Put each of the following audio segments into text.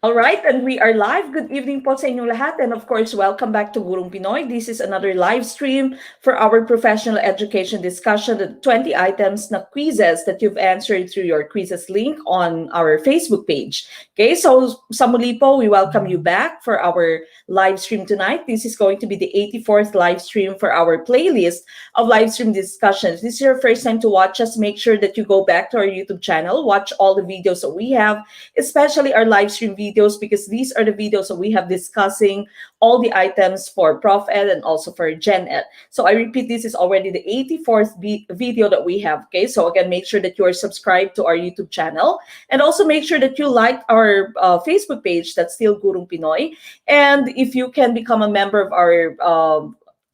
All right, and we are live. Good evening po sa inyong lahat. And of course, welcome back to Gurong Pinoy. This is another live stream for our professional education discussion, the 20 items na quizzes that you've answered through your quizzes link on our Facebook page. Okay, so sa muli po, we welcome you back for our live stream tonight. This is going to be the 84th live stream for our playlist of live stream discussions. This is your first time to watch us. Make sure that you go back to our YouTube channel, watch all the videos that we have, especially our live stream videos, because these are the videos that we have discussing all the items for ProfEd and also for Gen Ed. So I repeat, this is already the 84th video that we have. Okay, so again, make sure that you are subscribed to our YouTube channel, and also make sure that you like our Facebook page, that's still Gurong Pinoy. And if you can become a member of our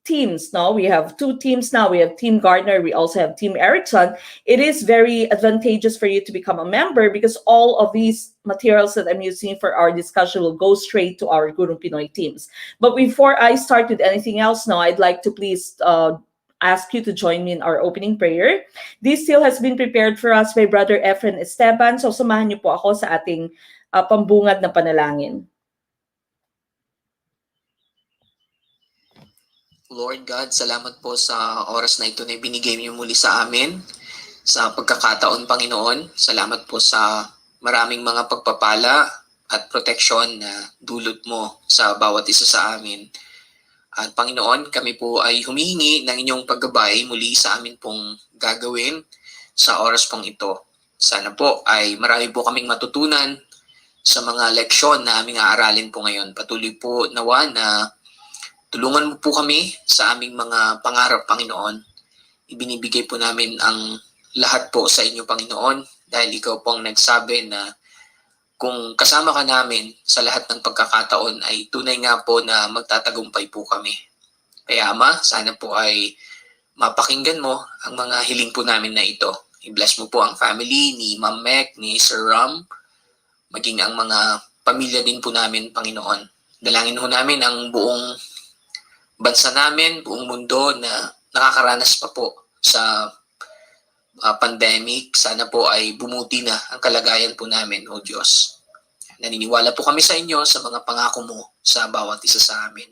teams now, we have two teams now. We have Team Gardner, we also have Team Eriksson. It is very advantageous for you to become a member, because all of these materials that I'm using for our discussion will go straight to our Gurong Pinoy teams. But before I start with anything else now, I'd like to please ask you to join me in our opening prayer. This still has been prepared for us by Brother Efren Esteban. So samahan niyo po ako sa ating pambungad na panalangin. Lord God, salamat po sa oras na ito na binigay niyo muli sa amin, sa pagkakataon, Panginoon. Salamat po sa maraming mga pagpapala at proteksyon na dulot mo sa bawat isa sa amin. At Panginoon, kami po ay humihingi ng inyong paggabay muli sa amin pong gagawin sa oras pong ito. Sana po ay marami po kaming matutunan sa mga leksyon na aming aaralin po ngayon. Patuloy po nawa na tulungan mo po kami sa aming mga pangarap, Panginoon. Ibinibigay po namin ang lahat po sa inyo, Panginoon, dahil ikaw po ang nagsabi na kung kasama ka namin sa lahat ng pagkakataon ay tunay nga po na magtatagumpay po kami. Kaya Ama, sana po ay mapakinggan mo ang mga hiling po namin na ito. I-bless mo po ang family ni Ma'am Mek, ni Sir Ram, maging ang mga pamilya din po namin, Panginoon. Dalangin ho namin ang buong bansa namin, buong mundo na nakakaranas pa po sa pandemic. Sana po ay bumuti na ang kalagayan po namin, O Diyos. Naniniwala po kami sa inyo sa mga pangako mo sa bawat isa sa amin.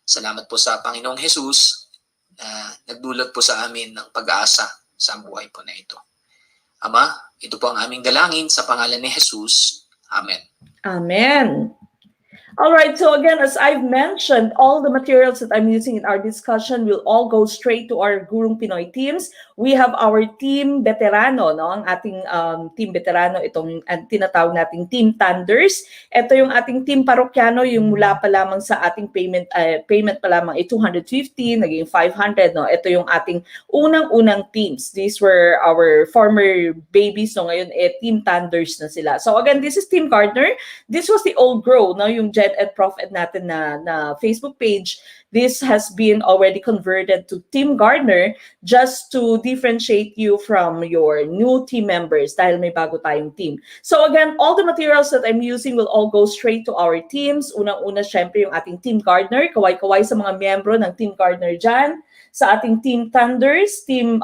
Salamat po sa Panginoong Jesus na nagdulot po sa amin ng pag-asa sa buhay po na ito. Ama, ito po ang aming dalangin sa pangalan ni Jesus. Amen. Amen. All right, so again, as I've mentioned, all the materials that I'm using in our discussion will all go straight to our Gurong Pinoy teams. We have our team veterano, no? Ang ating team veterano, itong tinatawag nating Team Thunders. Ito yung ating team parokyano, yung mula pa lamang sa ating payment pa lamang ay 250, naging 500, no? Ito yung ating unang-unang teams. These were our former babies, so ngayon Team Thunders na sila. So again, this is Team Gardner. This was the old grow, no? Yung Gen Ed ProfEd natin na Facebook page. This has been already converted to Team Gardner just to differentiate you from your new team members dahil may bago tayong team. So again, all the materials that I'm using will all go straight to our teams. Unang-una, syempre, yung ating Team Gardner. Kaway-kaway sa mga miyembro ng Team Gardner dyan. Sa ating Team Thunders, Team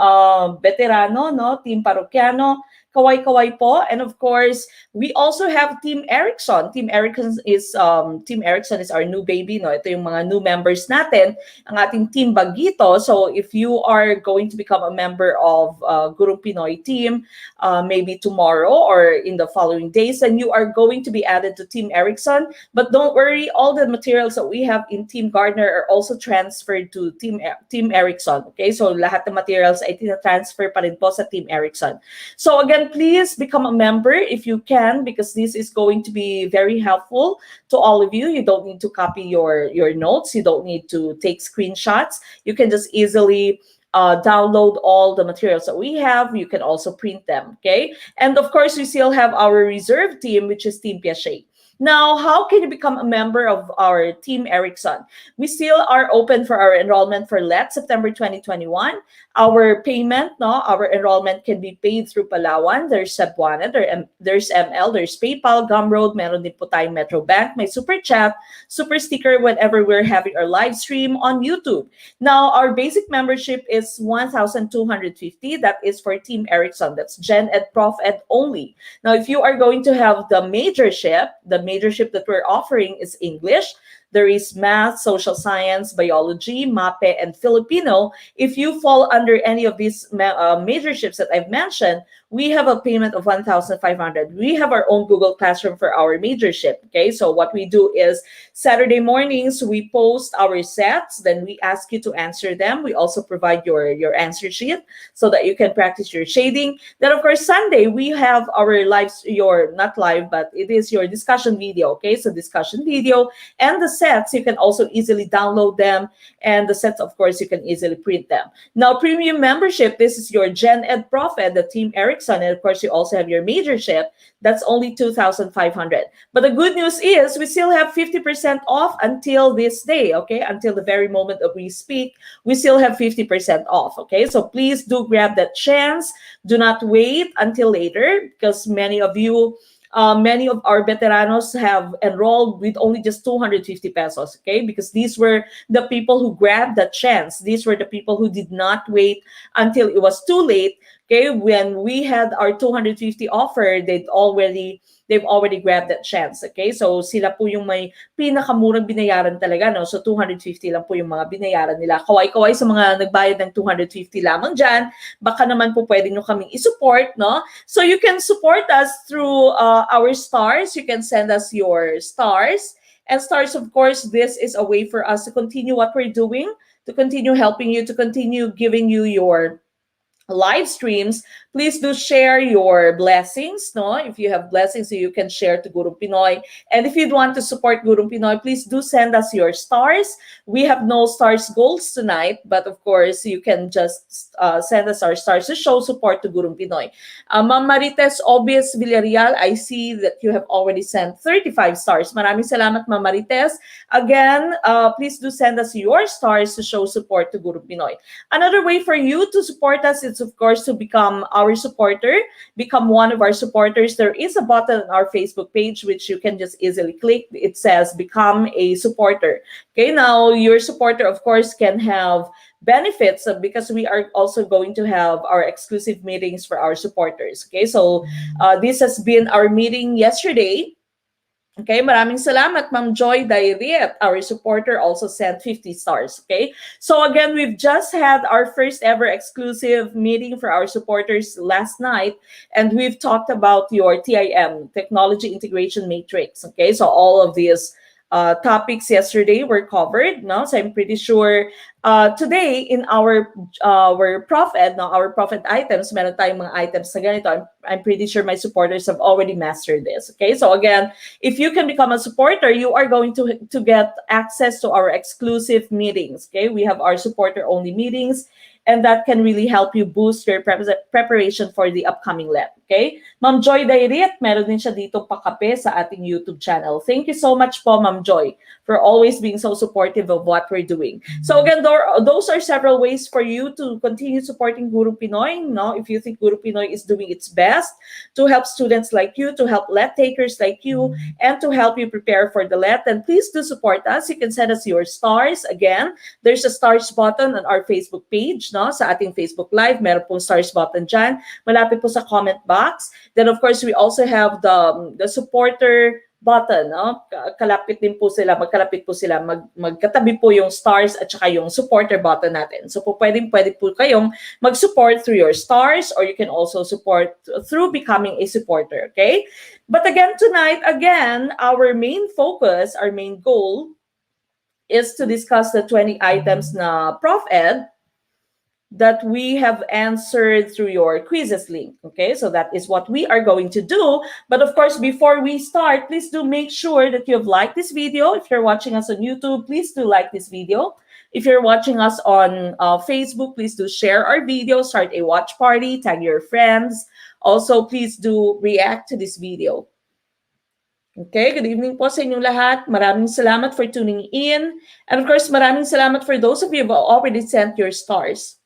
Veterano, no? Team Parokyano. Kaway-kaway po. And of course, we also have Team Eriksson. Team Eriksson is our new baby, no? Ito yung mga new members natin, ang ating Team Bagito. So if you are going to become a member of Gurong Pinoy team, maybe tomorrow or in the following days, then you are going to be added to Team Eriksson. But don't worry, all the materials that we have in Team Gardner are also transferred to Team Eriksson. Okay, so lahat ng materials ay tina-transfer pa rin po sa Team Eriksson. So again, please become a member if you can, because this is going to be very helpful to all of you. You don't need to copy your notes. You don't need to take screenshots. You can just easily download all the materials that we have. You can also print them, okay? And of course, we still have our reserve team, which is Team Piaget. Now, how can you become a member of our Team Eriksson? We still are open for our enrollment for LET September 2021. Our payment, no, our enrollment can be paid through Palawan. There's Cebuana, there's ML, there's PayPal, Gumroad, meron din po tayong Metro Bank, may Super Chat, Super Sticker whenever we're having our live stream on YouTube. Now, our basic membership is 1,250. That is for Team Eriksson. That's Gen Ed ProfEd only. Now, if you are going to have the majorship, the majorship that we're offering is English. There is math, social science, biology, MAPE, and Filipino. If you fall under any of these majorships that I've mentioned, we have a payment of 1,500. We have our own Google Classroom for our majorship. Okay, so what we do is Saturday mornings we post our sets, then we ask you to answer them. We also provide your answer sheet so that you can practice your shading. Then of course Sunday we have our your not live, but it is your discussion video. Okay, so discussion video and the sets you can also easily download them, and the sets of course you can easily print them. Now premium membership, this is your Gen Ed ProfEd, the Team Eriksson, and of course you also have your majorship. That's only 2,500. But the good news is we still have 50% off until this day. Okay, until the very moment that we speak, we still have 50% off. Okay, so please do grab that chance. Do not wait until later, because many of you, many of our veteranos have enrolled with only just 250 pesos, okay? Because these were the people who grabbed the chance. These were the people who did not wait until it was too late, okay? When we had our 250 offer, they've already grabbed that chance, okay? So sila po yung may pinakamurang binayaran talaga, no? So 250 lang po yung mga binayaran nila. Kaway-kaway sa mga nagbayad ng 250 lamang dyan, baka naman po pwede nyo kaming isupport, no? So you can support us through our stars. You can send us your stars. And stars, of course, this is a way for us to continue what we're doing, to continue helping you, to continue giving you your live streams. Please do share your blessings, no? If you have blessings, so you can share to Gurong Pinoy. And if you'd want to support Gurong Pinoy, please do send us your stars. We have no stars goals tonight, but of course, you can just send us our stars to show support to Gurong Pinoy. Ma'am Marites Obvious Villarreal, I see that you have already sent 35 stars. Maraming salamat, Ma'am Marites. Again, please do send us your stars to show support to Gurong Pinoy. Another way for you to support us is, of course, to become our supporter, become one of our supporters. There is a button on our Facebook page which you can just easily click. It says become a supporter. Okay, now your supporter, of course, can have benefits because we are also going to have our exclusive meetings for our supporters. Okay, so this has been our meeting yesterday. Okay, maraming salamat, Ma'am Joy Dairet. Our supporter also sent 50 stars. Okay, so again, we've just had our first ever exclusive meeting for our supporters last night, and we've talked about your TIM, Technology Integration Matrix. Okay, so all of these topics yesterday were covered. No, so I'm pretty sure today in our ProfEd, no, our ProfEd items, meron tayong mga items na ganito. I'm pretty sure my supporters have already mastered this. Okay, so again, if you can become a supporter, you are going to get access to our exclusive meetings. Okay, we have our supporter only meetings, and that can really help you boost your preparation for the upcoming LEP. Okay? Ma'am Joy Dairet, meron din siya dito pakape sa ating YouTube channel. Thank you so much po, Ma'am Joy, for always being so supportive of what we're doing. So again, those are several ways for you to continue supporting Gurong Pinoy. No? If you think Gurong Pinoy is doing its best to help students like you, to help LET takers like you, and to help you prepare for the LET, then please do support us. You can send us your stars. Again, there's a stars button on our Facebook page. No? Sa ating Facebook Live, meron pong stars button dyan. Malapit po sa comment box. Then of course, we also have the supporter button. No? Kalapit din po sila, magkalapit po sila, magkatabi po yung stars at saka yung supporter button natin. So po pwede po kayong mag-support through your stars, or you can also support through becoming a supporter. Okay? But again, tonight, our main focus, our main goal is to discuss the 20 items na ProfEd that we have answered through your quizzes link. Okay, so that is what we are going to do. But of course, before we start, please do make sure that you have liked this video. If you're watching us on YouTube, please do like this video. If you're watching us on Facebook, please do share our video, start a watch party, tag your friends. Also, please do react to this video. Okay, good evening po sa inyong lahat. Maraming salamat for tuning in. And of course, maraming salamat for those of you who have already sent your stars.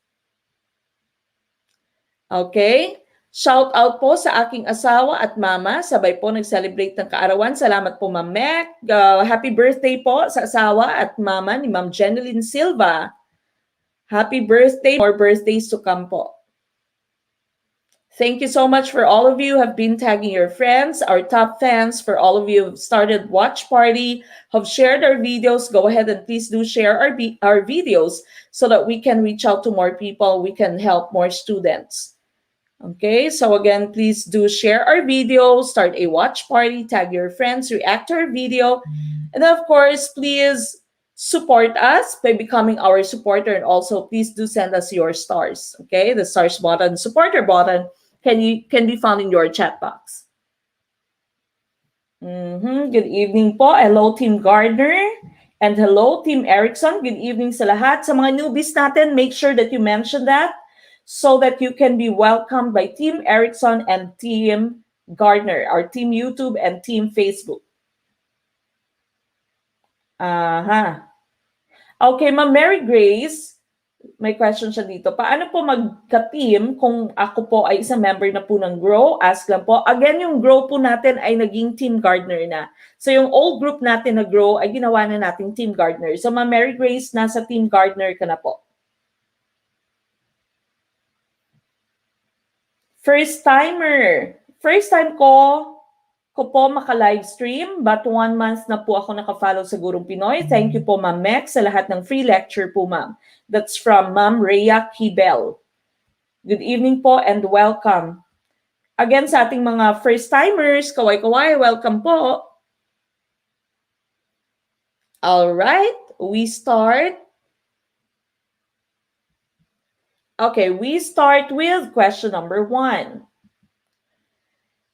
Okay? Shout out po sa aking asawa at mama. Sabay po nag-celebrate ng kaarawan. Salamat po, Ma'am Mac. Happy birthday po sa asawa at mama ni Ma'am Jeneline Silva. Happy birthday. More birthdays to come po. Thank you so much for all of you who have been tagging your friends, our top fans, for all of you who have started watch party, have shared our videos. Go ahead and please do share our videos so that we can reach out to more people. We can help more students. Okay, so again, please do share our video, start a watch party, tag your friends, react to our video, and of course, please support us by becoming our supporter, and also please do send us your stars. Okay, the stars button, supporter button can be found in your chat box. Good evening po. Hello, Team Gardner. And hello, Team Eriksson. Good evening sa lahat. Sa mga newbies natin, make sure that you mention that so that you can be welcomed by Team Eriksson and Team Gardner, our Team YouTube and Team Facebook. Okay, Ma'am Mary Grace, may question siya dito. Paano po magka-team kung ako po ay isang member na po ng Grow? Ask lang po. Again, yung Grow po natin ay naging Team Gardner na. So yung old group natin na Grow ay ginawa na nating Team Gardner. So Ma'am Mary Grace, nasa Team Gardner ka na po. First timer. First time ko po maka-livestream, but 1 month na po ako naka-follow sa Gurong Pinoy. Thank you po, Ma'am Mex, sa lahat ng free lecture po, Ma'am. That's from Ma'am Rhea Kibel. Good evening po and welcome. Again, sa ating mga first-timers, kaway-kaway, welcome po. All right, we start. Okay, we start with question number 1.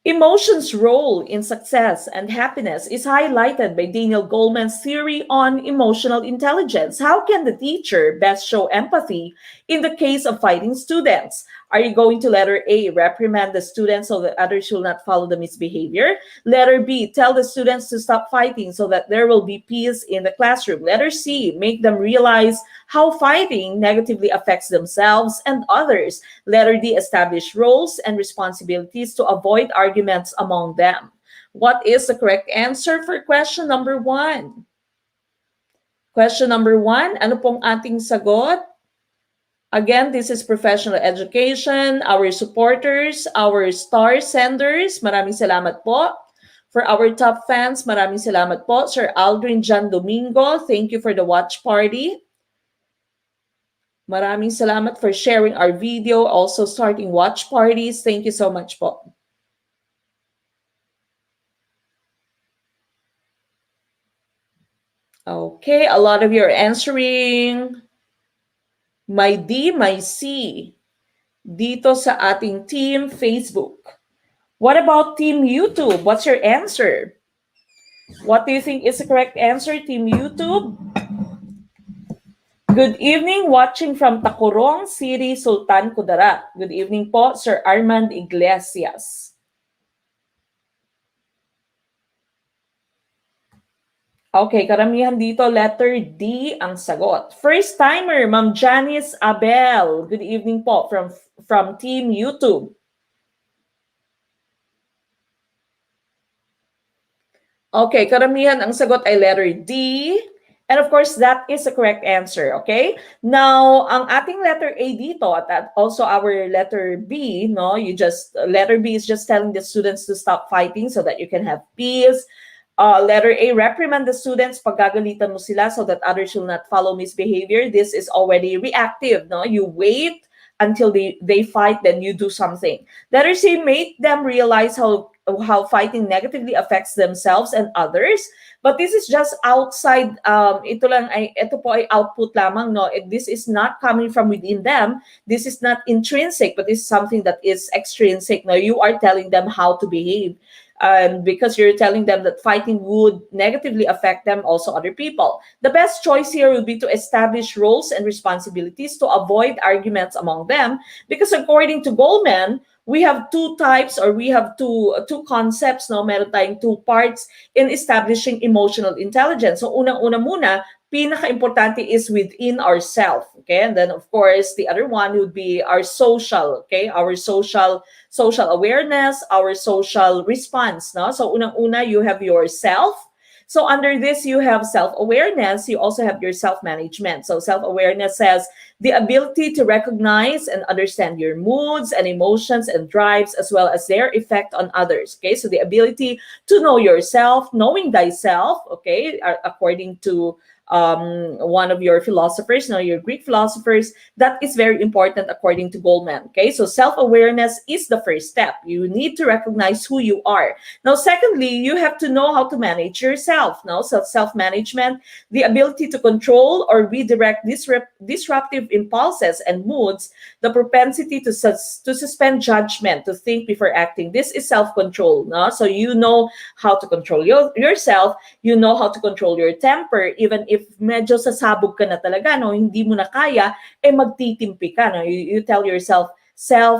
Emotions' role in success and happiness is highlighted by Daniel Goleman's theory on emotional intelligence. How can the teacher best show empathy in the case of fighting students? Are you going to letter A, reprimand the students so that others will not follow the misbehavior? Letter B, tell the students to stop fighting so that there will be peace in the classroom. Letter C, make them realize how fighting negatively affects themselves and others. Letter D, establish roles and responsibilities to avoid arguments among them. What is the correct answer for question number 1? Question number 1, ano pong ating sagot? Again, this is professional education, our supporters, our star senders, maraming salamat po. For our top fans, maraming salamat po. Sir Aldrin Jan Domingo, thank you for the watch party. Maraming salamat for sharing our video, also starting watch parties. Thank you so much po. Okay, a lot of you are answering. My D, my C. Dito sa ating Team Facebook. What about Team YouTube? What's your answer? What do you think is the correct answer, Team YouTube? Good evening, watching from Tacorong City, Sultan Kudarat. Good evening po, Sir Armand Iglesias. Okay, karamihan dito, letter D ang sagot. First timer, Ma'am Janice Abel. Good evening po from Team YouTube. Okay, karamihan ang sagot ay letter D. And of course, that is the correct answer, okay? Now, ang ating letter A dito at also our letter B, no? Letter B is just telling the students to stop fighting so that you can have peace. Letter A, reprimand the students pag gagalitan mo sila so that others will not follow misbehavior. This is already reactive, no? You wait until they fight, then you do something. Letter C, make them realize how fighting negatively affects themselves and others. But this is just outside, ito po ay output lamang, no? This is not coming from within them. This is not intrinsic, but this is something that is extrinsic. No, you are telling them how to behave. Because you're telling them that fighting would negatively affect them, also other people. The best choice here would be to establish roles and responsibilities to avoid arguments among them, because according to Goleman, we have two types, or we have two concepts, no? Meron tayong 2 parts in establishing emotional intelligence. So unang-una muna, pinaka-importante is within ourselves, okay? And then of course, the other one would be our social, okay? Our social awareness, our social response, no? So unang-una, you have yourself. So under this, you have self-awareness. You also have your self-management. So self-awareness says the ability to recognize and understand your moods and emotions and drives, as well as their effect on others. Okay, so the ability to know yourself, knowing thyself. Okay, according to one of your philosophers, your Greek philosophers, that is very important according to Goldman. Okay, so self-awareness is the first step. You need to recognize who you are. Now, secondly, you have to know how to manage yourself. Now, so self-management, the ability to control or redirect disruptive impulses and moods, the propensity to suspend judgment, to think before acting. This is self-control. No? So you know how to control yourself. You know how to control your temper, even if medyo sasabog ka na talaga, no, hindi mo na kaya, magtitimpi ka, no. You tell yourself,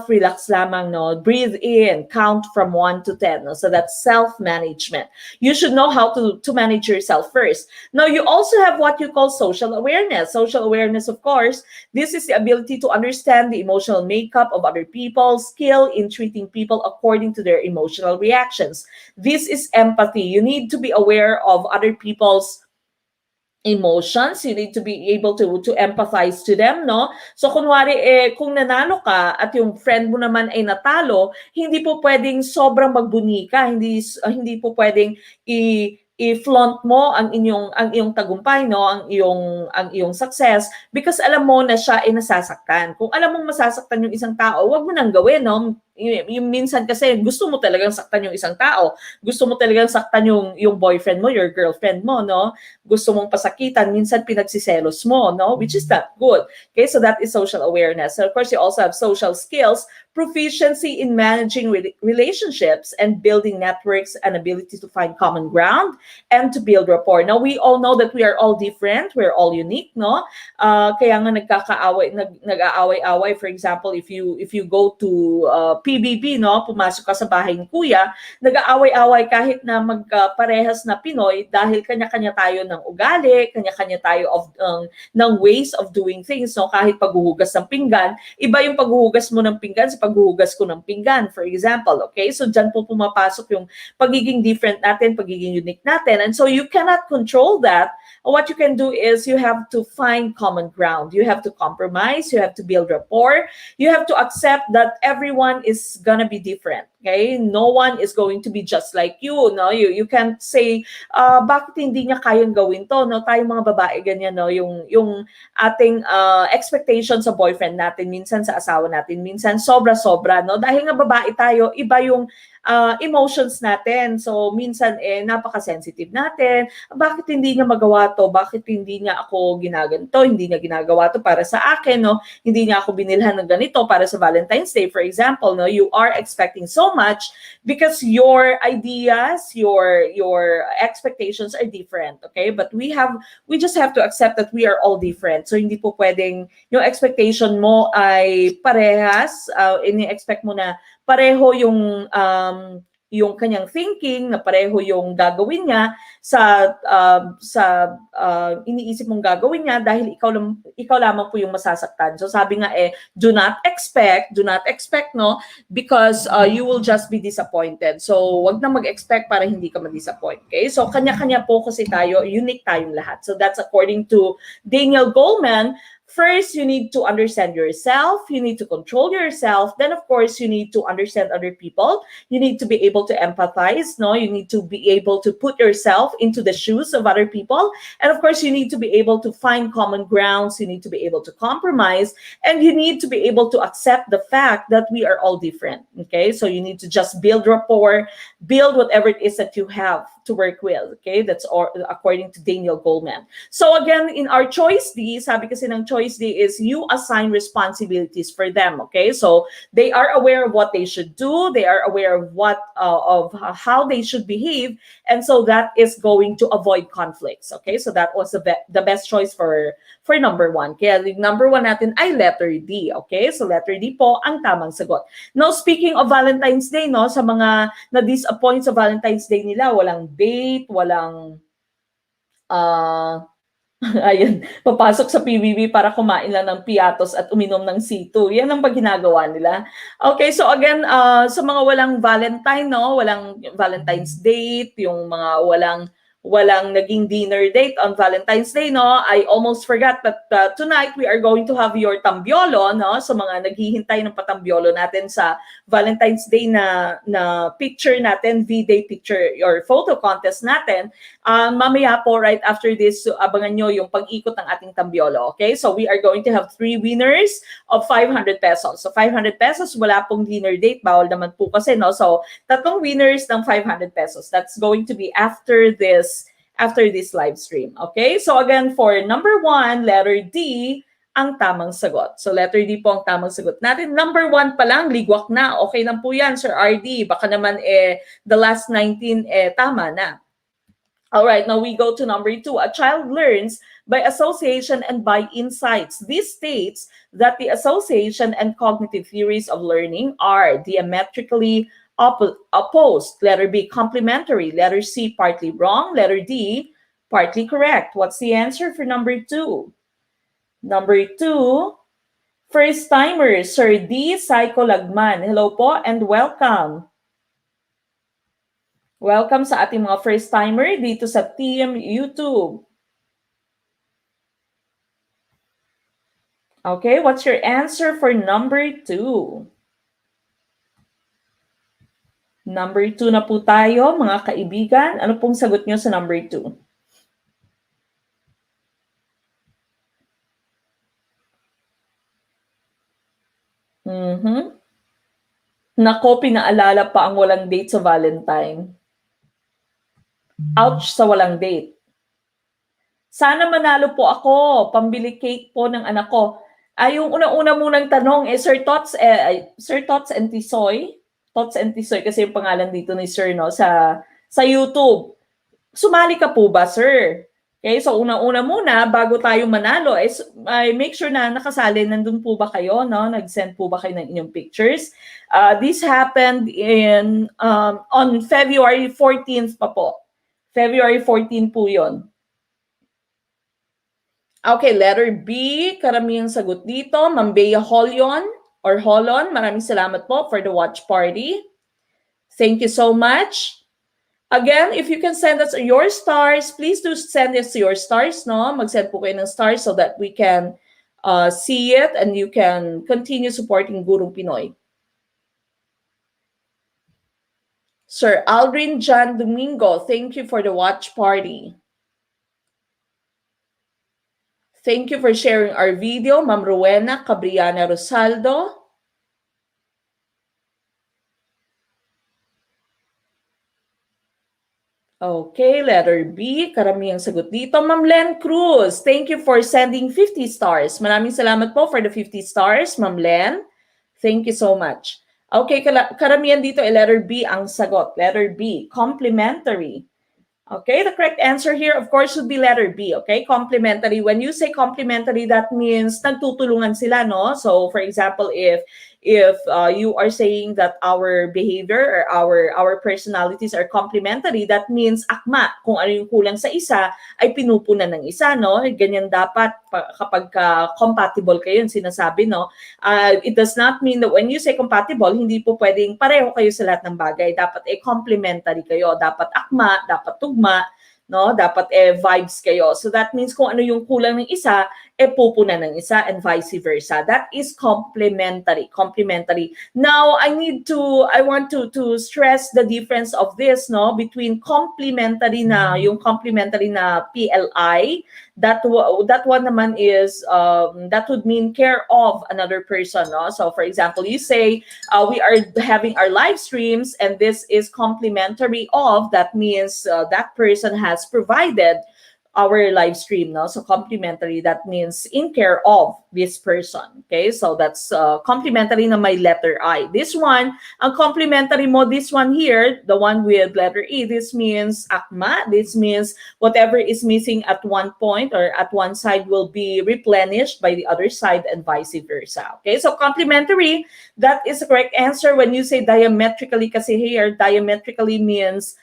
relax lamang, no, breathe in, count from 1 to 10, no. So that's self-management. You should know how to manage yourself first. Now, you also have what you call social awareness. Social awareness, of course, this is the ability to understand the emotional makeup of other people, skill in treating people according to their emotional reactions. This is empathy. You need to be aware of other people's emotions. You need to be able to empathize to them, no? So kunwari kung nanalo ka at yung friend mo naman ay natalo, hindi po pwedeng sobrang magbunika, hindi po pwedeng i-flaunt mo ang iyong tagumpay, no, ang iyong success, because alam mo na siya ay nasasaktan. Kung alam mong masasaktan yung isang tao, wag mo nang gawin, no? Yung minsan kasi gusto mo talagang saktan yung isang tao. Gusto mo talagang saktan yung boyfriend mo, your girlfriend mo, no? Gusto mong pasakitan, minsan pinagsiselos mo, no? Which is not good. Okay, so that is social awareness. So of course, you also have social skills, proficiency in managing relationships and building networks, and ability to find common ground and to build rapport. Now, we all know that we are all different. We're all unique, no? Kaya nga nag-aaway-away. For example, if you go to PBB, no, pumasok ka sa bahay ni Kuya, nag-aaway-away kahit na magparehas na Pinoy dahil kanya-kanya tayo ng ugali, kanya-kanya tayo ng ways of doing things, no? Kahit paghuhugas ng pinggan, iba yung paghuhugas mo ng pinggan sa paghuhugas ko ng pinggan, for example. Okay, so dyan po pumapasok yung pagiging different natin, pagiging unique natin, and so you cannot control that. What you can do is you have to find common ground. You have to compromise. You have to build rapport. You have to accept that everyone is gonna be different. Okay, no one is going to be just like you. No, you can't say bakit hindi niya kayang gawin to. No, tayong mga babae ganyan, no, yung ating expectation sa boyfriend natin, minsan sa asawa natin, minsan sobra-sobra, no, dahil nga babae tayo, iba yung emotions natin. So, minsan napaka-sensitive natin. Bakit hindi niya magawa to? Bakit hindi niya ako ginaganto? Hindi niya ginagawa to para sa akin, no? Hindi niya ako binilhan ng ganito para sa Valentine's Day, for example, no? You are expecting so much because your ideas, your expectations are different, okay? But we just have to accept that we are all different. So, hindi po pwedeng yung expectation mo ay parehas. Ini-expect mo na pareho yung kanyang thinking, na pareho yung gagawin niya sa iniisip mong gagawin niya dahil ikaw lamang po yung masasaktan. So sabi nga do not expect, no, because you will just be disappointed. So wag na mag-expect para hindi ka ma-disappoint. Okay? So kanya-kanya po kasi tayo, unique tayong lahat. So that's according to Daniel Goleman. First, you need to understand yourself. You need to control yourself. Then, of course, you need to understand other people. You need to be able to empathize. No, you need to be able to put yourself into the shoes of other people. And of course, you need to be able to find common grounds. You need to be able to compromise. And you need to be able to accept the fact that we are all different. Okay, so you need to just build rapport, build whatever it is that you have to work with. Okay, that's according to Daniel Goleman. So again, in our choice D, sabi kasi ng choice D is you assign responsibilities for them. Okay, so they are aware of what they should do. They are aware of of how they should behave, and so that is going to avoid conflicts. Okay, so that was the best choice for number 1. Kaya number 1 natin ay letter D. Okay, so letter D po ang tamang sagot. Now, speaking of Valentine's Day, no, sa mga na-disappoint sa Valentine's Day nila, walang date, walang ayan, papasok sa PBB para kumain lang ng piatos at uminom ng C2. Yan ang ginagawa nila. Okay, so again, sa mga walang Valentine, no, walang Valentine's date, yung mga walang naging dinner date on Valentine's Day, no? I almost forgot, but tonight we are going to have your tambiolo, no? So mga naghihintay ng patambiolo natin sa Valentine's Day na picture natin, V-Day picture or photo contest natin. Mamaya po, right after this, so abangan nyo yung pag-ikot ng ating tambiolo, okay? So we are going to have 3 winners of 500 pesos. So 500 pesos, wala pong dinner date, bawal naman po kasi, no? So 3 winners ng 500 pesos. That's going to be after this live stream. Okay? So again, for number 1, letter D, ang tamang sagot. So letter D po ang tamang sagot natin. Number 1 pa lang, ligwak na. Okay lang po yan, Sir RD. Baka naman the last 19 tama na. Alright, now we go to number 2. A child learns by association and by insights. This states that the association and cognitive theories of learning are diametrically opposed. Letter B, complementary. Letter C, partly wrong. Letter D, partly correct. What's the answer for number 2? Number 2, first timer, Sir D. Psycho Lagman. Hello po and welcome. Welcome sa ating mga first timer dito sa Team YouTube. Okay, what's your answer for number 2? Number 2 na po tayo, mga kaibigan. Ano pong sagot nyo sa number 2? Nako, pinaalala pa ang walang date sa Valentine. Ouch sa walang date. Sana manalo po ako. Pambili cake po ng anak ko. Yung una-una munang tanong, Sir Tots and Tisoy. Tots and Tisoy kasi yung pangalan dito ni Sir, no, sa YouTube. Sumali ka po ba, Sir? Okay, so una-una muna, bago tayo manalo, make sure na nakasali, nandun po ba kayo, no? Nag-send po ba kayo ng inyong pictures? This happened on February 14th pa po. February 14 po yon. Okay, letter B, karamihang sagot dito. Mambea Holyon or Holon, maraming salamat po for the watch party. Thank you so much. Again, if you can send us your stars, please do send us your stars, no? Mag-send po kayo ng stars so that we can see it and you can continue supporting Gurong Pinoy. Sir Aldrin John Domingo, thank you for the watch party. Thank you for sharing our video, Ma'am Rowena Cabriana Rosaldo. Okay, letter B. Karamihang sagot dito. Ma'am Len Cruz, thank you for sending 50 stars. Maraming salamat po for the 50 stars, Ma'am Len. Thank you so much. Okay, karamihan dito ay letter B ang sagot. Letter B, complementary. Okay, the correct answer here, of course, would be letter B, okay? Complementary. When you say complementary, that means nagtutulungan sila, no? So, for example, if you are saying that our behavior or our personalities are complementary, that means akma. Kung ano yung kulang sa isa, ay pinupunan ng isa, no? Ganyan dapat kapag compatible kayo, yung sinasabi, no? It does not mean that when you say compatible, hindi po pwedeng pareho kayo sa lahat ng bagay. Dapat complementary kayo. Dapat akma, dapat tugma, no? Dapat vibes kayo. So that means kung ano yung kulang ng isa, pupunan ng isa and vice versa. That is complementary. Complementary. Now, I want to stress the difference of this, no, between complementary na, yung complementary na PLI, that one naman is, that would mean care of another person, no? So, for example, you say, we are having our live streams and this is complementary of, that means that person has provided our live stream, no? So complementary, that means in care of this person. Okay, so that's complementary na may letter I. This one, ang complementary mo, this one here, the one with letter E, this means akma. This means whatever is missing at one point or at one side will be replenished by the other side and vice versa. Okay, so complementary, that is the correct answer. When you say diametrically, kasi here, diametrically means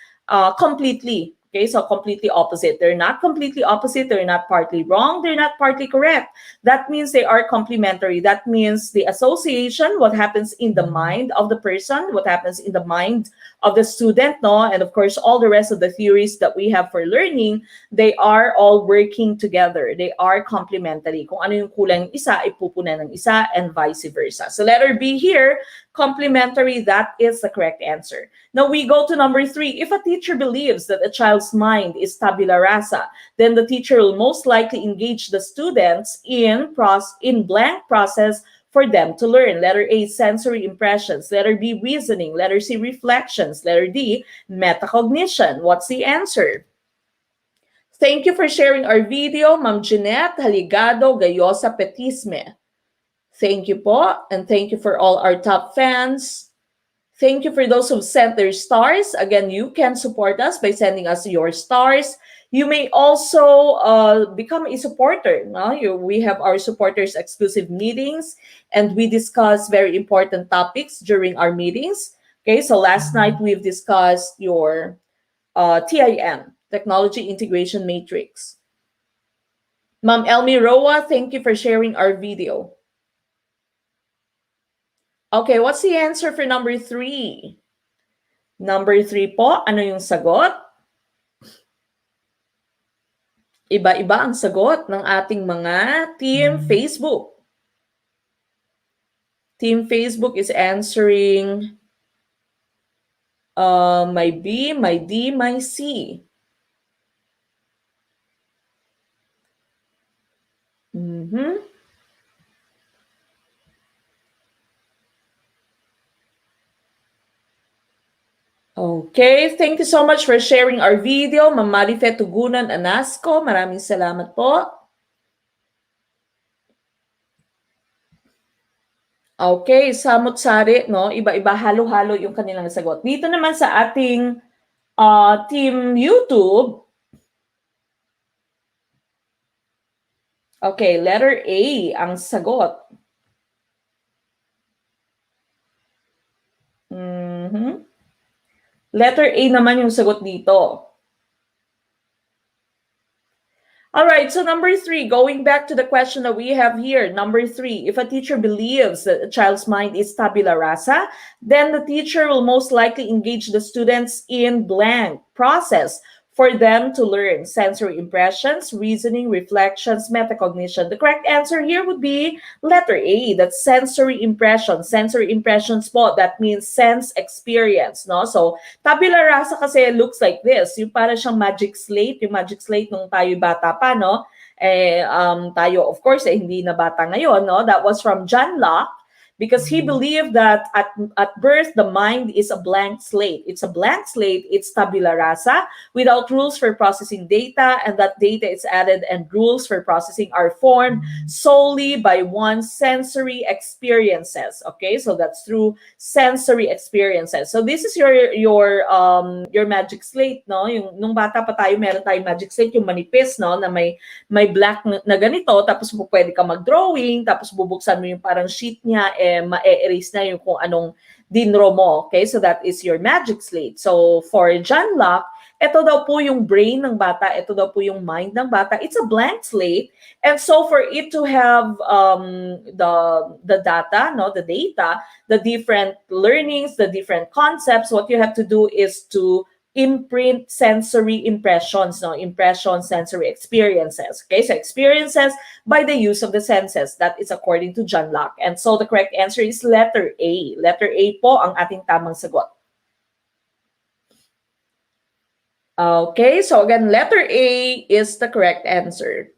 completely. Okay, so completely opposite. They're not completely opposite. They're not partly wrong. They're not partly correct. That means they are complementary. That means the association, what happens in the mind of the person, what happens in the mind of the student, no? And of course, all the rest of the theories that we have for learning, they are all working together. They are complementary. Kung ano yung kulang ng isa, ipupunan ng isa, and vice versa. So letter B here, complementary, that is the correct answer. Now we go to number 3. If a teacher believes that a child's mind is tabula rasa, then the teacher will most likely engage the students in blank process for them to learn. Letter A, sensory impressions. Letter B, reasoning. Letter C, reflections. Letter D, metacognition. What's the answer? Thank you for sharing our video, Ma'am Jeanette Haligado Gayosa Petisme. Thank you po, and thank you for all our top fans. Thank you for those who've sent their stars. Again, you can support us by sending us your stars. You may also become a supporter. No? We have our supporters exclusive meetings, and we discuss very important topics during our meetings. Okay, so last night we've discussed your TIM, Technology Integration Matrix. Ma'am Elmi Roa, thank you for sharing our video. Okay, what's the answer for number 3? Number 3 po, ano yung sagot? Iba-iba ang sagot ng ating mga Team Facebook. Team Facebook is answering my B, my D, my C. Okay, thank you so much for sharing our video. Ma'am Marife Tugunan Anasco, maraming salamat po. Okay, samot-sari, no? Iba-iba, halo-halo yung kanilang sagot. Dito naman sa ating Team YouTube. Okay, letter A ang sagot. Letter A naman yung sagot dito. All right, so number 3, going back to the question that we have here, number 3, if a teacher believes that a child's mind is tabula rasa, then the teacher will most likely engage the students in blank process for them to learn sensory impressions, reasoning, reflections, metacognition. The correct answer here would be letter A, that's sensory impressions. Sensory impressions po, that means sense experience, no? So, tabula rasa kasi looks like this. Yung para siyang magic slate, yung magic slate nung tayo bata pa, no? Tayo, of course, hindi na bata ngayon, no? That was from John Locke, because he believed that at birth, the mind is a blank slate. It's a blank slate, it's tabula rasa, without rules for processing data, and that data is added and rules for processing are formed solely by one's sensory experiences. Okay, so that's through sensory experiences. So this is your magic slate, no? Yung nung bata pa tayo, meron tayong magic slate, yung manipis, no? Na may black na ganito, tapos pwede ka mag-drawing, tapos bubuksan mo yung parang sheet niya, ma-erase na yung kung anong dinro mo. Okay, so that is your magic slate. So for John Locke, ito daw po yung brain ng bata, ito daw po yung mind ng bata. It's a blank slate. And so for it to have the data, no, the data, the different learnings, the different concepts, what you have to do is to imprint sensory impressions, no? Impressions, sensory experiences. Okay, so experiences by the use of the senses. That is according to John Locke. And so the correct answer is letter A. Letter A po ang ating tamang sagot. Okay, so again, letter A is the correct answer.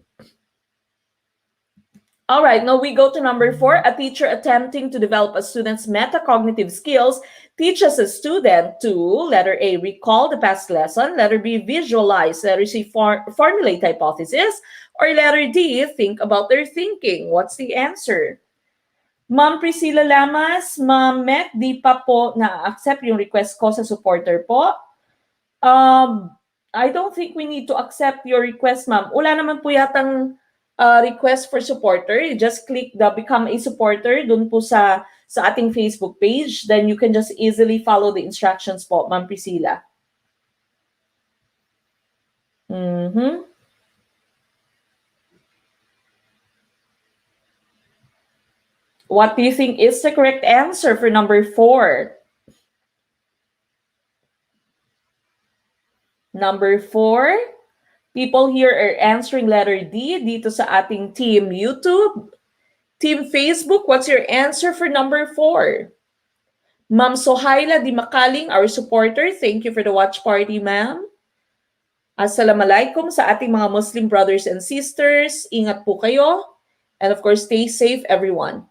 All right, now we go to number 4. A teacher attempting to develop a student's metacognitive skills teaches a student to, letter A, recall the past lesson, letter B, visualize, letter C, formulate hypothesis, or letter D, think about their thinking. What's the answer? Ma'am Priscilla Lamas, Ma'am Met, di pa po na-accept yung request ko sa supporter po. I don't think we need to accept your request, ma'am. Wala naman po yatang request for supporter. You just click the become a supporter dun po sa ating Facebook page. Then you can just easily follow the instructions po, Ma'am Priscilla. Mm-hmm. What do you think is the correct answer for number 4? Number 4, people here are answering letter D dito sa ating team YouTube. Team Facebook, what's your answer for number 4? Ma'am Sohaila Di Makaling, our supporter, thank you for the watch party, ma'am. Assalamualaikum sa ating mga Muslim brothers and sisters. Ingat po kayo. And of course, stay safe, everyone.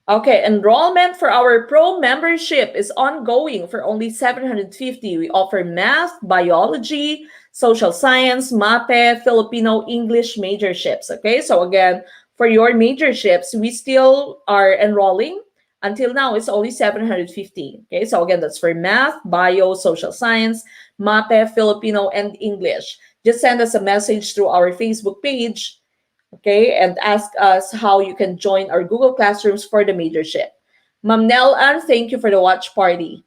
Okay, enrollment for our Pro membership is ongoing for only 750. We offer math, biology, social science, MAPE, Filipino, English majorships. Okay, so again, for your majorships, we still are enrolling. Until now, it's only 750. Okay, so again, that's for math, bio, social science, MAPE, Filipino, and English. Just send us a message through our Facebook page, okay, and ask us how you can join our Google Classrooms for the majorship. Ma'am Nell Ann, thank you for the watch party.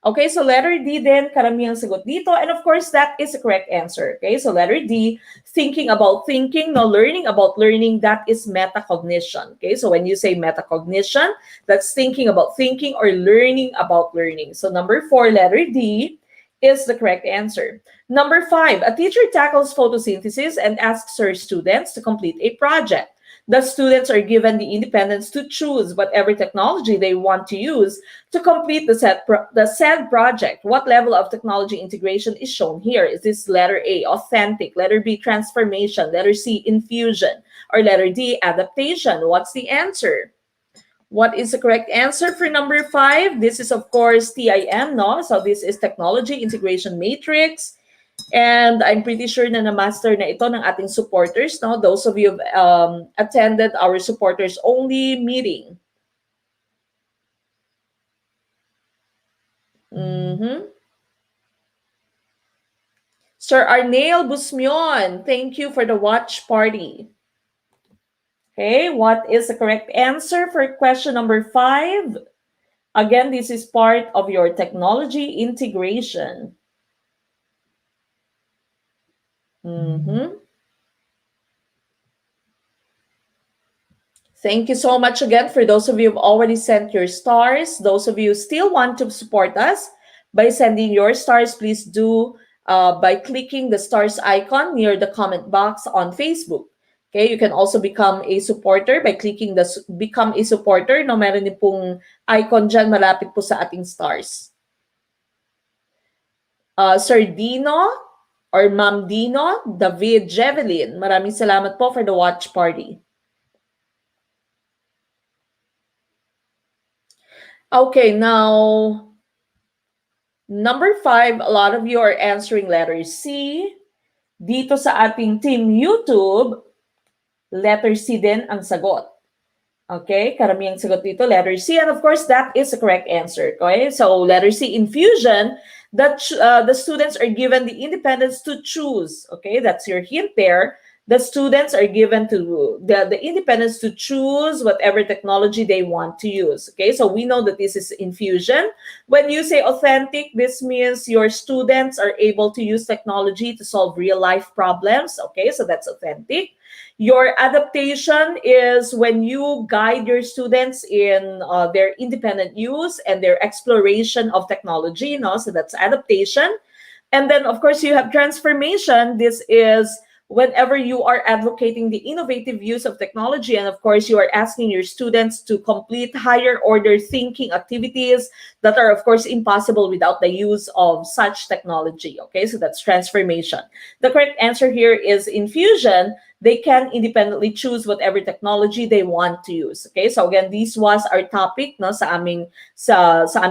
Okay, so letter D din, karamihang sagot dito. And of course, that is the correct answer. Okay, so letter D, thinking about thinking, no, learning about learning, that is metacognition. Okay, so when you say metacognition, that's thinking about thinking or learning about learning. So number 4, letter D, is the correct answer. Number 5, a teacher tackles photosynthesis and asks her students to complete a project. The students are given the independence to choose whatever technology they want to use to complete the said project. What level of technology integration is shown here? Is this letter A, authentic, letter B, transformation, letter C, infusion, or letter D, adaptation? What's the answer? What is the correct answer for number 5? This is, of course, TIM, no? So this is Technology Integration Matrix. And I'm pretty sure na na-master na ito ng ating supporters, no? Those of you who attended our supporters only meeting. Sir Arnel Busmion, thank you for the watch party. Okay, what is the correct answer for question number 5? Again, this is part of your technology integration. Thank you so much again for those of you who've already sent your stars. Those of you who still want to support us by sending your stars, please do by clicking the stars icon near the comment box on Facebook. Okay, you can also become a supporter by clicking the become a supporter. No, meron din pong icon dyan malapit po sa ating stars. Sir Dino or Ma'am Dino, David Jevelin, maraming salamat po for the watch party. Okay, now, number 5, a lot of you are answering letter C. Dito sa ating team YouTube, letter C din ang sagot. Okay, karamihang sagot dito, letter C. And of course, that is the correct answer. Okay, so letter C, infusion, that the students are given the independence to choose. Okay, that's your hint there. The students are given to the independence to choose whatever technology they want to use. Okay, so we know that this is infusion. When you say authentic, this means your students are able to use technology to solve real life problems. Okay, so that's authentic. Your adaptation is when you guide your students in their independent use and their exploration of technology, so that's adaptation. And then, of course, you have transformation. This is whenever you are advocating the innovative use of technology, and of course, you are asking your students to complete higher order thinking activities that are, of course, impossible without the use of such technology. Okay, so that's transformation. The correct answer here is infusion. They can independently choose whatever technology they want to use. Okay, so again, this was our topic, no, sa aming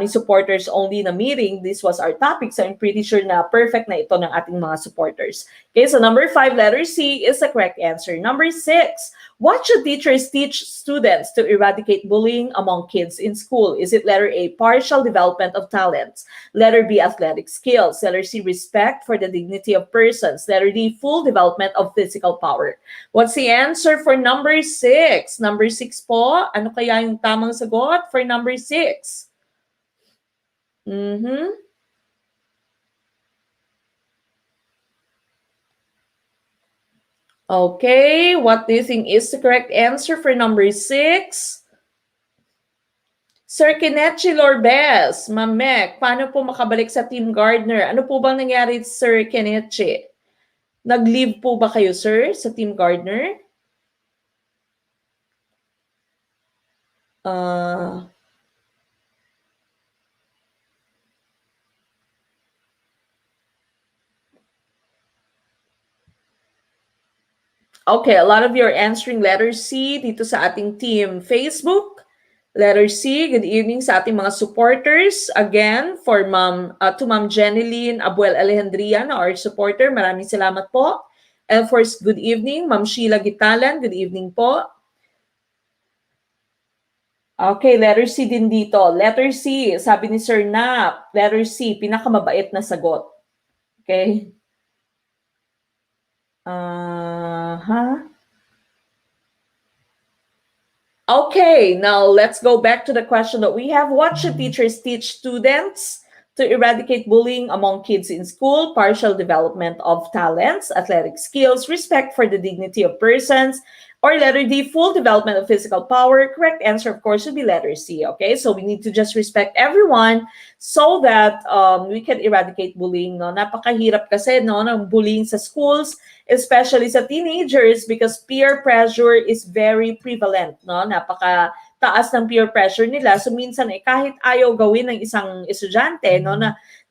supporters only na meeting. This was our topic, so I'm pretty sure na perfect na ito ng ating mga supporters. Okay, so number 5, letter C is the correct answer. Number 6, what should teachers teach students to eradicate bullying among kids in school? Is it letter A, partial development of talents, letter B, athletic skills, letter C, respect for the dignity of persons, letter D, full development of physical power? What's the answer for number 6? Number 6 po, ano kaya yung tamang sagot for number 6? Okay, what do you think is the correct answer for number 6? Sir Kinechi Lorbes, Ma'am Mek, paano po makabalik sa Team Gardner? Ano po bang nangyari, Sir Kinechi? Nag-leave po ba kayo, sir, sa Team Gardner? Okay, a lot of you are answering letter C dito sa ating team Facebook. Letter C, good evening sa ating mga supporters. Again, to Ma'am Jeneline Abuel Alejandria, our supporter, maraming salamat po. And of course, good evening, Ma'am Sheila Gitalan, good evening po. Okay, letter C din dito. Letter C, sabi ni Sir Nap, letter C, pinakamabait na sagot. Okay? Okay, now let's go back to the question that we have. What should teachers teach students to eradicate bullying among kids in school? Partial development of talents, athletic skills, respect for the dignity of persons, or letter D, full development of physical power? Correct answer, of course, would be letter C. Okay, so we need to just respect everyone so that we can eradicate bullying. No? Napakahirap kasi ng bullying sa schools, especially sa teenagers, because peer pressure is very prevalent. No? Napakataas ng peer pressure nila. So minsan kahit ayaw gawin ng isang estudyante, no,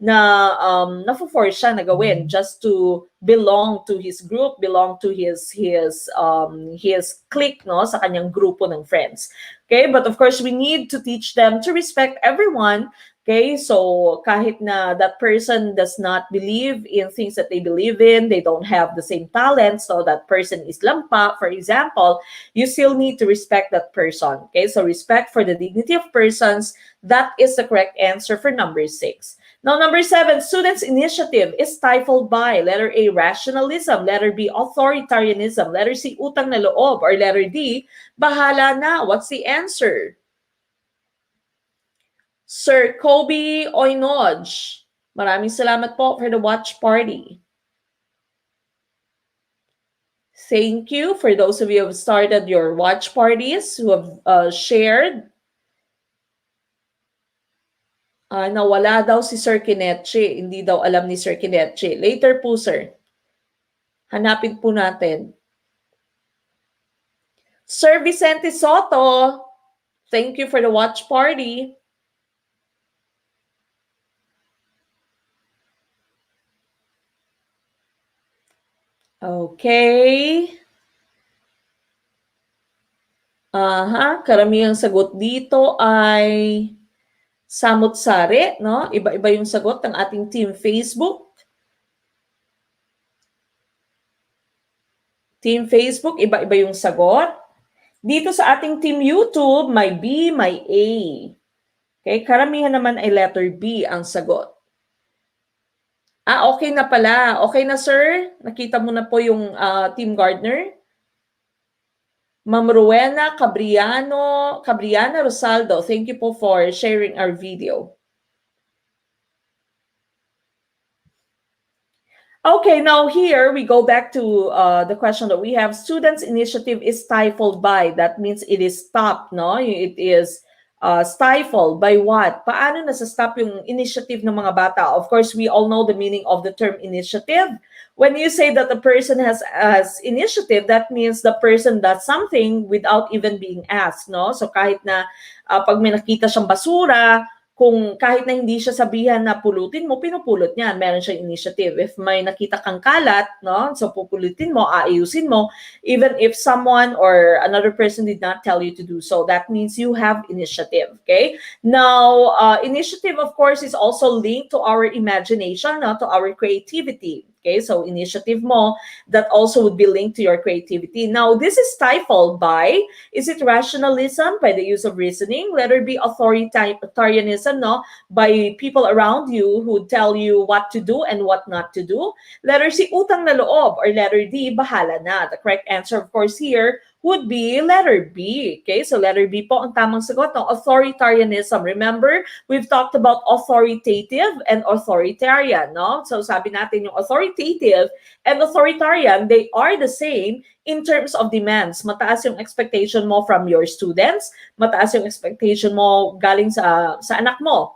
na-force siya na gawin just to belong to his group, belong to his clique, no, sa kanyang grupo ng friends. Okay, but of course we need to teach them to respect everyone. Okay, so kahit na that person does not believe in things that they believe in, they don't have the same talent, so that person is lampa, for example, you still need to respect that person. Okay, so respect for the dignity of persons, that is the correct answer for number 6. Now, number 7, students' initiative is stifled by letter A, rationalism, letter B, authoritarianism, letter C, utang na loob, or letter D, bahala na. What's the answer? Sir Kobe Oinoj, maraming salamat po for the watch party. Thank you for those of you who have started your watch parties, who have shared. Nawala daw si Sir Kinechi. Hindi daw alam ni Sir Kinechi. Later po, sir. Hanapin po natin. Sir Vicente Soto, thank you for the watch party. Okay. Karamihang sagot dito ay samut-sari, no? Iba-iba yung sagot ng ating team Facebook. Team Facebook, iba-iba yung sagot. Dito sa ating team YouTube, may B, may A. Okay, karamihan naman ay letter B ang sagot. Okay na pala. Okay na, sir? Nakita mo na po yung Team Gardner? Ma'am Rowena Cabriana Rosaldo, thank you po for sharing our video. Okay, now here we go back to the question that we have. Students' initiative is stifled by. That means it is stopped, no? It is stifled by what? Paano nasa-stop yung initiative ng mga bata? Of course, we all know the meaning of the term initiative. When you say that the person has initiative, that means the person does something without even being asked, no? So kahit na pag may nakita siyang basura, kung kahit na hindi siya sabihan na pulutin mo, pinupulot niya. Meron siyang initiative. If may nakita kang kalat, no? So pupulutin mo, aayusin mo, even if someone or another person did not tell you to do so, that means you have initiative, okay? Now, initiative, of course, is also linked to our imagination, no? To our creativity. Okay, so initiative mo, that also would be linked to your creativity. Now, this is stifled by, is it rationalism, by the use of reasoning? Letter B, authoritarianism, no? By people around you who tell you what to do and what not to do. Letter C, utang na loob, or letter D, bahala na. The correct answer, of course, here would be letter B. Okay, so letter B po ang tamang sagot ng authoritarianism. Remember, we've talked about authoritative and authoritarian, no? So sabi natin yung authoritative and authoritarian, they are the same in terms of demands. Mataas yung expectation mo from your students, mataas yung expectation mo galing sa anak mo.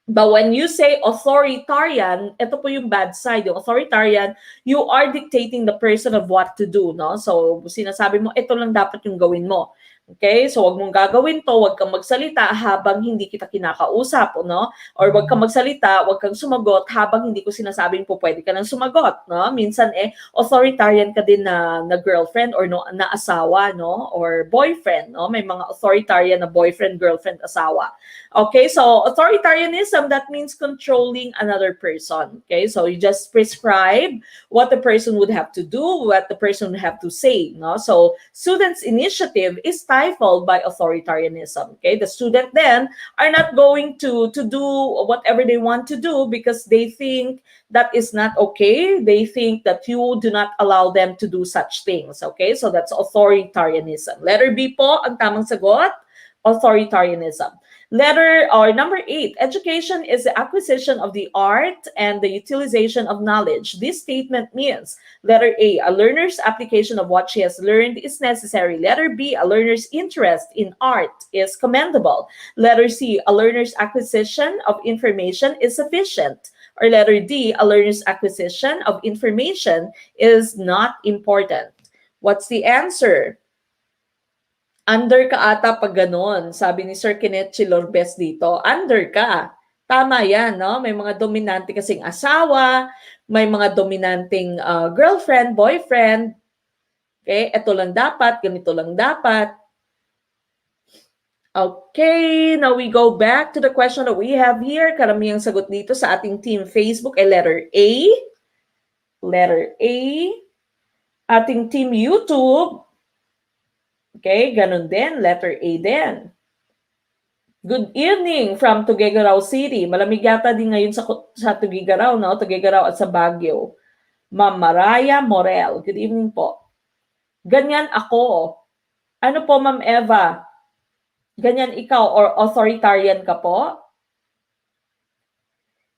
But when you say authoritarian, ito po yung bad side. Yung authoritarian, you are dictating the person of what to do, no? So, sinasabi mo, ito lang dapat yung gawin mo. Okay? So, wag mong gagawin to, wag kang magsalita habang hindi kita kinakausap, no? Or wag kang magsalita, wag kang sumagot habang hindi ko sinasabing po pwede ka nang sumagot, no? Minsan, authoritarian ka din na girlfriend or no, na asawa, no? Or boyfriend, no? May mga authoritarian na boyfriend, girlfriend, asawa. Okay, so authoritarianism, that means controlling another person. Okay, so you just prescribe what the person would have to do, what the person would have to say. No? So students' initiative is stifled by authoritarianism. Okay, the student then are not going to do whatever they want to do because they think that is not okay. They think that you do not allow them to do such things. Okay, so that's authoritarianism. Letter B po, ang tamang sagot, authoritarianism. Letter or number 8, education is the acquisition of the art and the utilization of knowledge. This statement means letter A, a learner's application of what she has learned is necessary. Letter B, a learner's interest in art is commendable. Letter C, a learner's acquisition of information is sufficient. Or letter D, a learner's acquisition of information is not important. What's the answer? Under ka ata pag ganon. Sabi ni Sir Kenneth Chilorbes dito, under ka. Tama yan, no? May mga dominante kasing asawa, may mga dominanting girlfriend, boyfriend. Okay, ito lang dapat, ganito lang dapat. Okay, now we go back to the question that we have here. Karamihang sagot dito sa ating team Facebook ay letter A. Letter A. Ating team YouTube, okay, ganun din. Letter A din. Good evening from Tuguegarao City. Malamig yata din ngayon sa Tuguegarao, no? Tuguegarao at sa Baguio. Ma'am Maraya Morel. Good evening po. Ganyan ako. Ano po, Ma'am Eva? Ganyan ikaw or authoritarian ka po?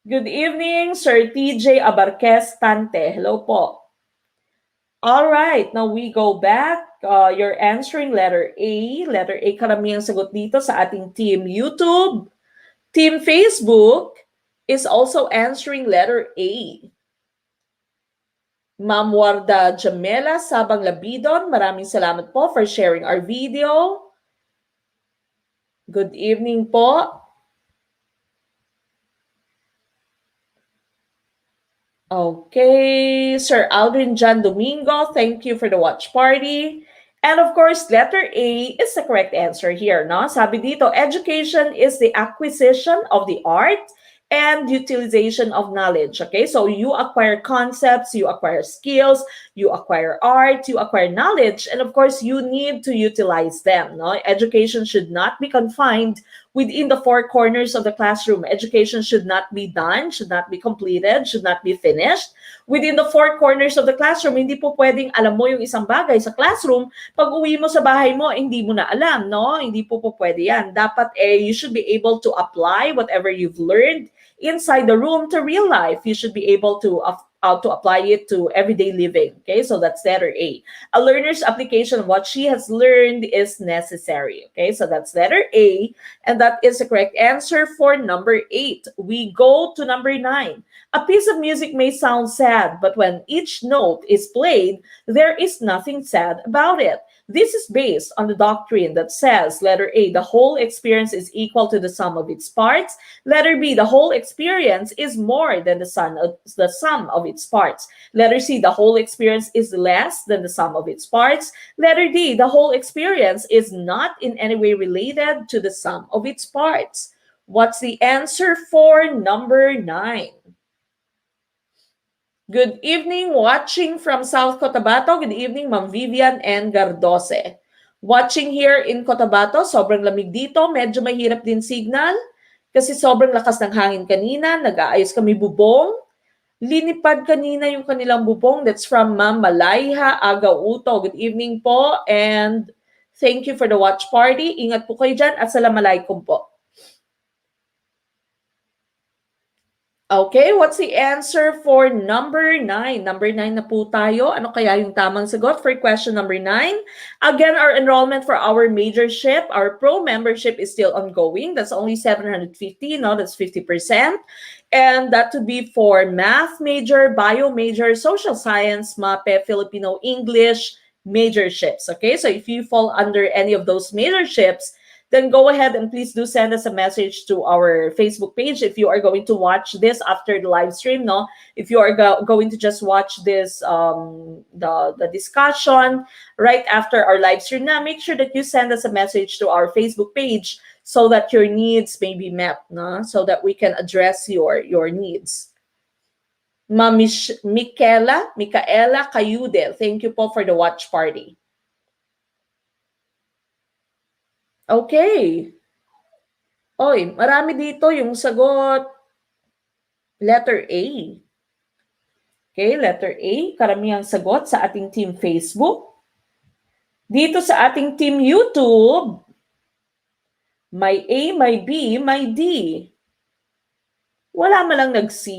Good evening, Sir TJ Abarquez Tante. Hello po. All right, now we go back. You're answering letter A. Letter A, karamihang sagot dito sa ating team YouTube. Team Facebook is also answering letter A. Ma'am Warda Jamela Sabang Labidon, maraming salamat po for sharing our video. Good evening po. Okay, Sir Aldrin John Domingo, thank you for the watch party. And of course, letter A is the correct answer here, no? Sabi dito, education is the acquisition of the art and utilization of knowledge, okay? So you acquire concepts, you acquire skills, you acquire art, you acquire knowledge, and of course, you need to utilize them, no? Education should not be confined within the four corners of the classroom. Education should not be done, should not be completed, should not be finished within the four corners of the classroom. Hindi po pwedeng alam mo yung isang bagay sa classroom, pag uwi mo sa bahay mo, hindi mo na alam, no? Hindi po pwede yan. Dapat you should be able to apply whatever you've learned inside the room to real life. You should be able to apply it to everyday living. Okay, so that's letter A. A learner's application of what she has learned is necessary. Okay, so that's letter A, and that is the correct answer for number 8. We go to number 9. A piece of music may sound sad, but when each note is played, there is nothing sad about it. This is based on the doctrine that says, letter A, the whole experience is equal to the sum of its parts. Letter B, the whole experience is more than the sum of its parts. Letter C, the whole experience is less than the sum of its parts. Letter D, the whole experience is not in any way related to the sum of its parts. What's the answer for number 9? Good evening, watching from South Cotabato. Good evening, Ma'am Vivian and Gardose. Watching here in Cotabato, sobrang lamig dito. Medyo mahirap din signal kasi sobrang lakas ng hangin kanina. Nag-aayos kami bubong. Linipad kanina yung kanilang bubong. That's from Ma'am Malayha Agauto. Good evening po and thank you for the watch party. Ingat po kayo dyan at Assalamualaikum po. Okay, what's the answer for number 9? Number 9 na po tayo. Ano kaya yung tamang sagot for question number 9? Again, our enrollment for our majorship, our pro membership is still ongoing. That's only 750, no? That's 50%. And that would be for math major, bio major, social science, MAPE, Filipino English majorships. Okay, so if you fall under any of those majorships, then go ahead and please do send us a message to our Facebook page if you are going to watch this after the live stream. No, if you are going to just watch this the discussion right after our live stream, now make sure that you send us a message to our Facebook page so that your needs may be met, no? So that we can address your needs. Ma'am Micaela Cayude, thank you po for the watch party. Okay. Oy, marami dito yung sagot. Letter A. Okay, letter A. Karamihang sagot sa ating team Facebook. Dito sa ating team YouTube, may A, may B, may D. Wala man lang nag-C.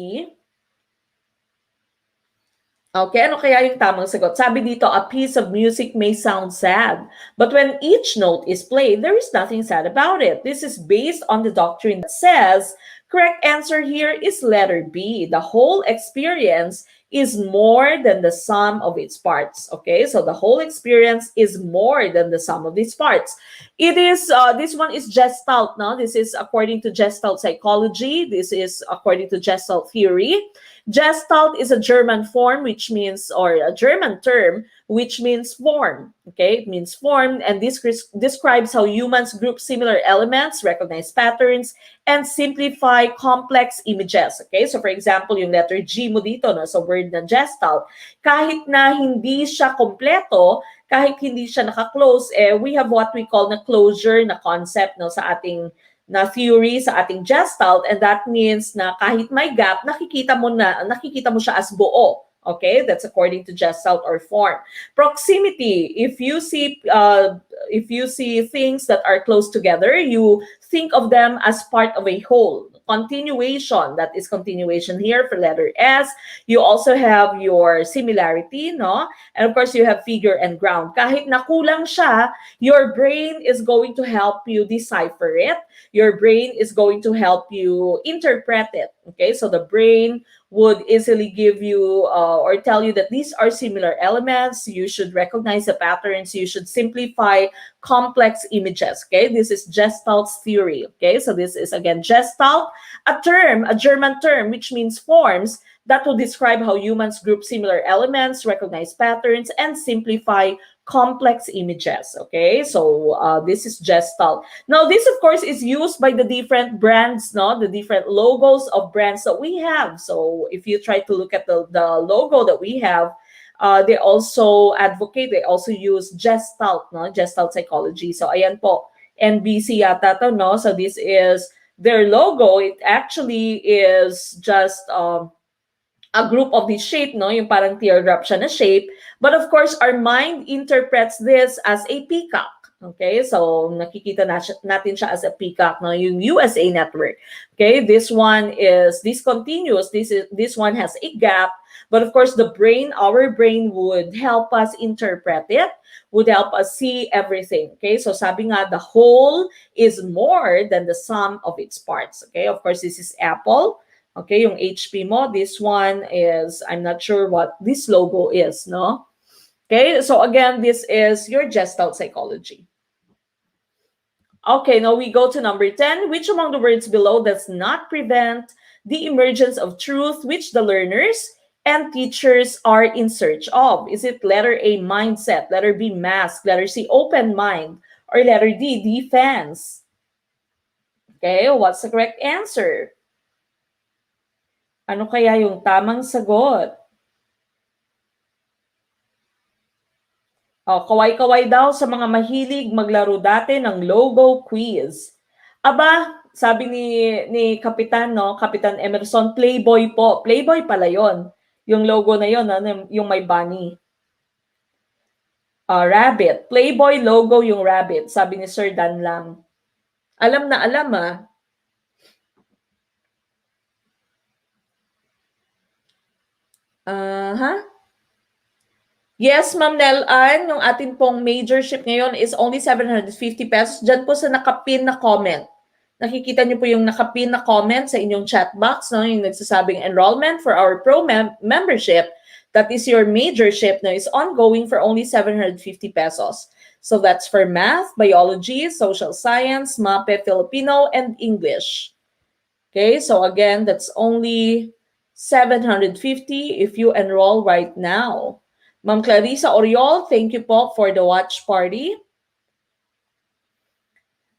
Okay, ano kaya yung tamang sagot? Sabi dito, a piece of music may sound sad, but when each note is played, there is nothing sad about it. This is based on the doctrine that says, correct answer here is letter B. The whole experience is more than the sum of its parts. Okay, so the whole experience is more than the sum of its parts. It is, this one is Gestalt, no? This is according to Gestalt psychology. This is according to Gestalt theory. Gestalt is a German form, which means, or a German term, which means form. Okay, it means form, and this describes how humans group similar elements, recognize patterns, and simplify complex images. Okay, so for example, yung letter G mo dito, no, sa word na Gestalt, kahit na hindi siya kompleto, kahit hindi siya naka-close, we have what we call na closure na concept, no, sa ating na theory sa ating Gestalt, and that means na kahit may gap, nakikita mo siya as buo. Okay, that's according to Gestalt or form. Proximity, if you see things that are close together, you think of them as part of a whole. Continuation, that is continuation here for letter S. You also have your similarity, no? And of course, you have figure and ground. Kahit nakulang siya, your brain is going to help you decipher it. Your brain is going to help you interpret it. Okay, so the brain would easily give you or tell you that these are similar elements. You should recognize the patterns. You should simplify complex images. Okay, this is Gestalt's theory. Okay, so this is again Gestalt, a term, a German term, which means forms that will describe how humans group similar elements, recognize patterns, and simplify complex images. Okay, so this is Gestalt. Now, this of course is used by the different brands, no, the different logos of brands that we have. So if you try to look at the logo that we have, they also advocate, they also use Gestalt, no, Gestalt psychology. So ayan po, NBC yata to, no. So this is their logo. It actually is just a group of this shape, no? Yung parang teardrop siya na shape. But of course, our mind interprets this as a peacock. Okay, so nakikita natin siya as a peacock, no? Yung USA network. Okay, this one is discontinuous. This one has a gap. But of course, our brain would help us interpret it, would help us see everything. Okay, so sabi nga, the whole is more than the sum of its parts. Okay, of course, this is Apple. Okay, yung HP mo, this one is, I'm not sure what this logo is, no? Okay, so again, this is your Gestalt psychology. Okay, now we go to number 10. Which among the words below does not prevent the emergence of truth which the learners and teachers are in search of? Is it letter A, mindset, letter B, mask, letter C, open mind, or letter D, defense? Okay, what's the correct answer? Ano kaya yung tamang sagot? Kaway-kaway daw sa mga mahilig maglaro dati ng logo quiz. Aba, Sabi ni Kapitan, no? Kapitan Emerson, Playboy po. Playboy pala yon. Yung logo na yon, ano, yung may bunny. Rabbit. Playboy logo yung rabbit. Sabi ni Sir Dan lang. Alam na alam, ah. Yes, Ma'am Nel-Ann, yung ating pong majorship ngayon is only 750 pesos. Diyan po sa nakapin na comment. Nakikita niyo po yung nakapin na comment sa inyong chat box, no? Yung nagsasabing enrollment for our pro membership, that is your majorship, no, is ongoing for only 750 pesos. So that's for math, biology, social science, MAPE, Filipino, and English. Okay, so again, that's only 750 if you enroll right now. Ma'am Clarissa Oriol, thank you po for the watch party.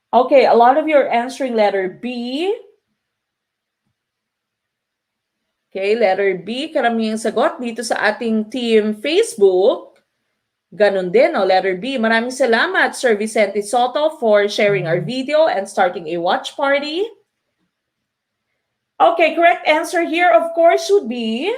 Okay, a lot of you are answering letter B. Okay, letter B, karamihang sagot dito sa ating team Facebook. Ganun din, no? Letter B. Maraming salamat, Sir Vicente Soto, for sharing our video and starting a watch party. Okay, correct answer here, of course, would be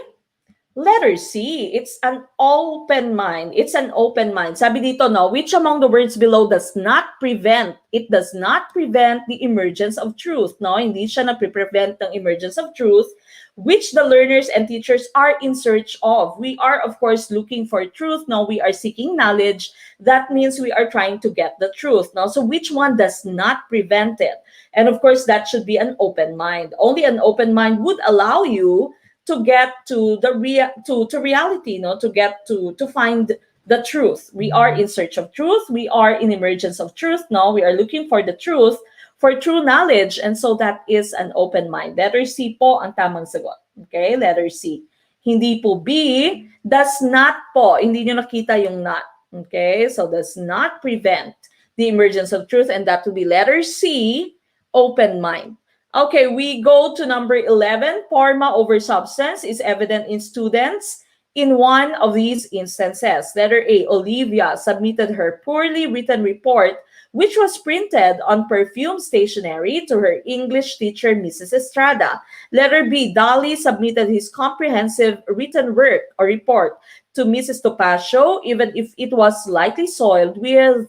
letter C. It's an open mind. It's an open mind. Sabi dito, no, which among the words below does not prevent, it does not prevent the emergence of truth. No, hindi siya na-prevent ng emergence of truth, which the learners and teachers are in search of. We are, of course, looking for truth. No, we are seeking knowledge. That means we are trying to get the truth. No, so which one does not prevent it? And of course, that should be an open mind. Only an open mind would allow you to get to the reality, no, to get to find the truth. We are in search of truth. We are in emergence of truth. No, we are looking for the truth, for true knowledge, and so that is an open mind. Letter C po ang tamang sagot. Okay, letter C. Hindi po B, does not po. Hindi nyo nakita yung not. Okay, so does not prevent the emergence of truth, and that would be letter C, open mind. Okay, we go to number 11. Forma over substance is evident in students in one of these instances. Letter A, Olivia submitted her poorly written report, which was printed on perfume stationery to her English teacher, Mrs. Estrada. Letter B, Dolly submitted his comprehensive written work or report to Mrs. Topacio, even if it was slightly soiled with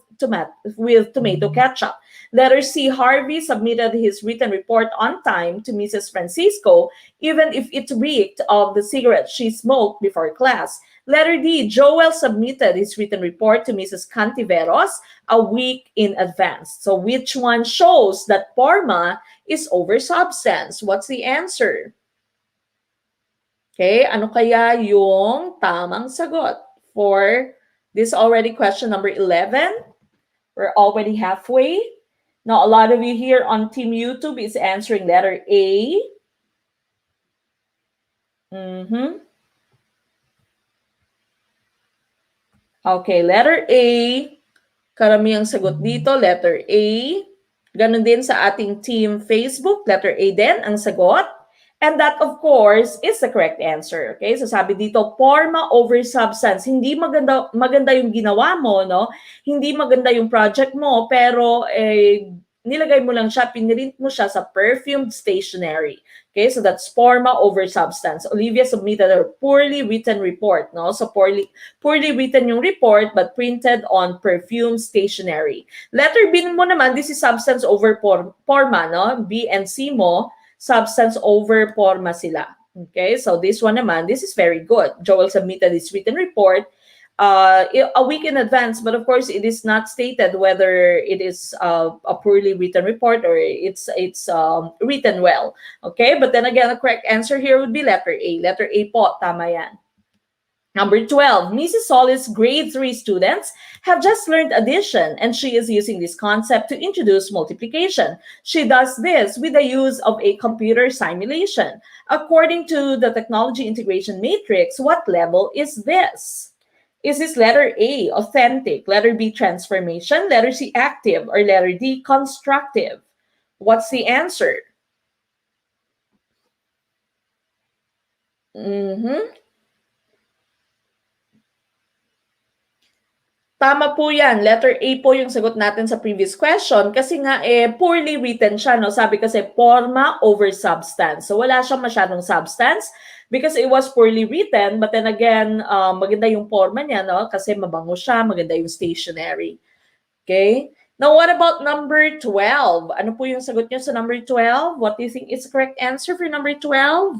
tomato ketchup. Letter C, Harvey submitted his written report on time to Mrs. Francisco, even if it reeked of the cigarette she smoked before class. Letter D, Joel submitted his written report to Mrs. Cantiveros a week in advance. So which one shows that forma is over substance? What's the answer? Okay, ano kaya yung tamang sagot for this already question number 11? We're already halfway. Now, a lot of you here on Team YouTube is answering letter A. Okay, letter A. Karamihang sagot dito, letter A. Ganon din sa ating Team Facebook, letter A din ang sagot. And that, of course, is the correct answer. Okay, so sabi dito, forma over substance. Hindi maganda yung ginawa mo, no? Hindi maganda yung project mo, pero nilagay mo lang siya, pinrint mo siya sa perfumed stationery. Okay, so that's forma over substance. Olivia submitted a poorly written report, no? So poorly written yung report but printed on perfumed stationery. Letter B mo naman, this is substance over forma, no? B and C mo, substance over forma sila. Okay, so this one naman, this is very good. Joel submitted his written report a week in advance, but of course it is not stated whether it is a poorly written report or it's written well. Okay, but then again, the correct answer here would be letter A. Letter A po, tama yan. Number 12, Mrs. Solis' grade 3 students have just learned addition, and she is using this concept to introduce multiplication. She does this with the use of a computer simulation. According to the technology integration matrix, what level is this? Is this letter A, authentic, letter B, transformation, letter C, active, or letter D, constructive? What's the answer? Tama po yan. Letter A po yung sagot natin sa previous question kasi nga poorly written siya. No? Sabi kasi forma over substance. So wala siyang masyadong substance because it was poorly written. But then again, maganda yung forma niya no? Kasi mabango siya, maganda yung stationery. Okay? Now, what about number 12? Ano po yung sagot niyo sa number 12? What do you think is the correct answer for number 12?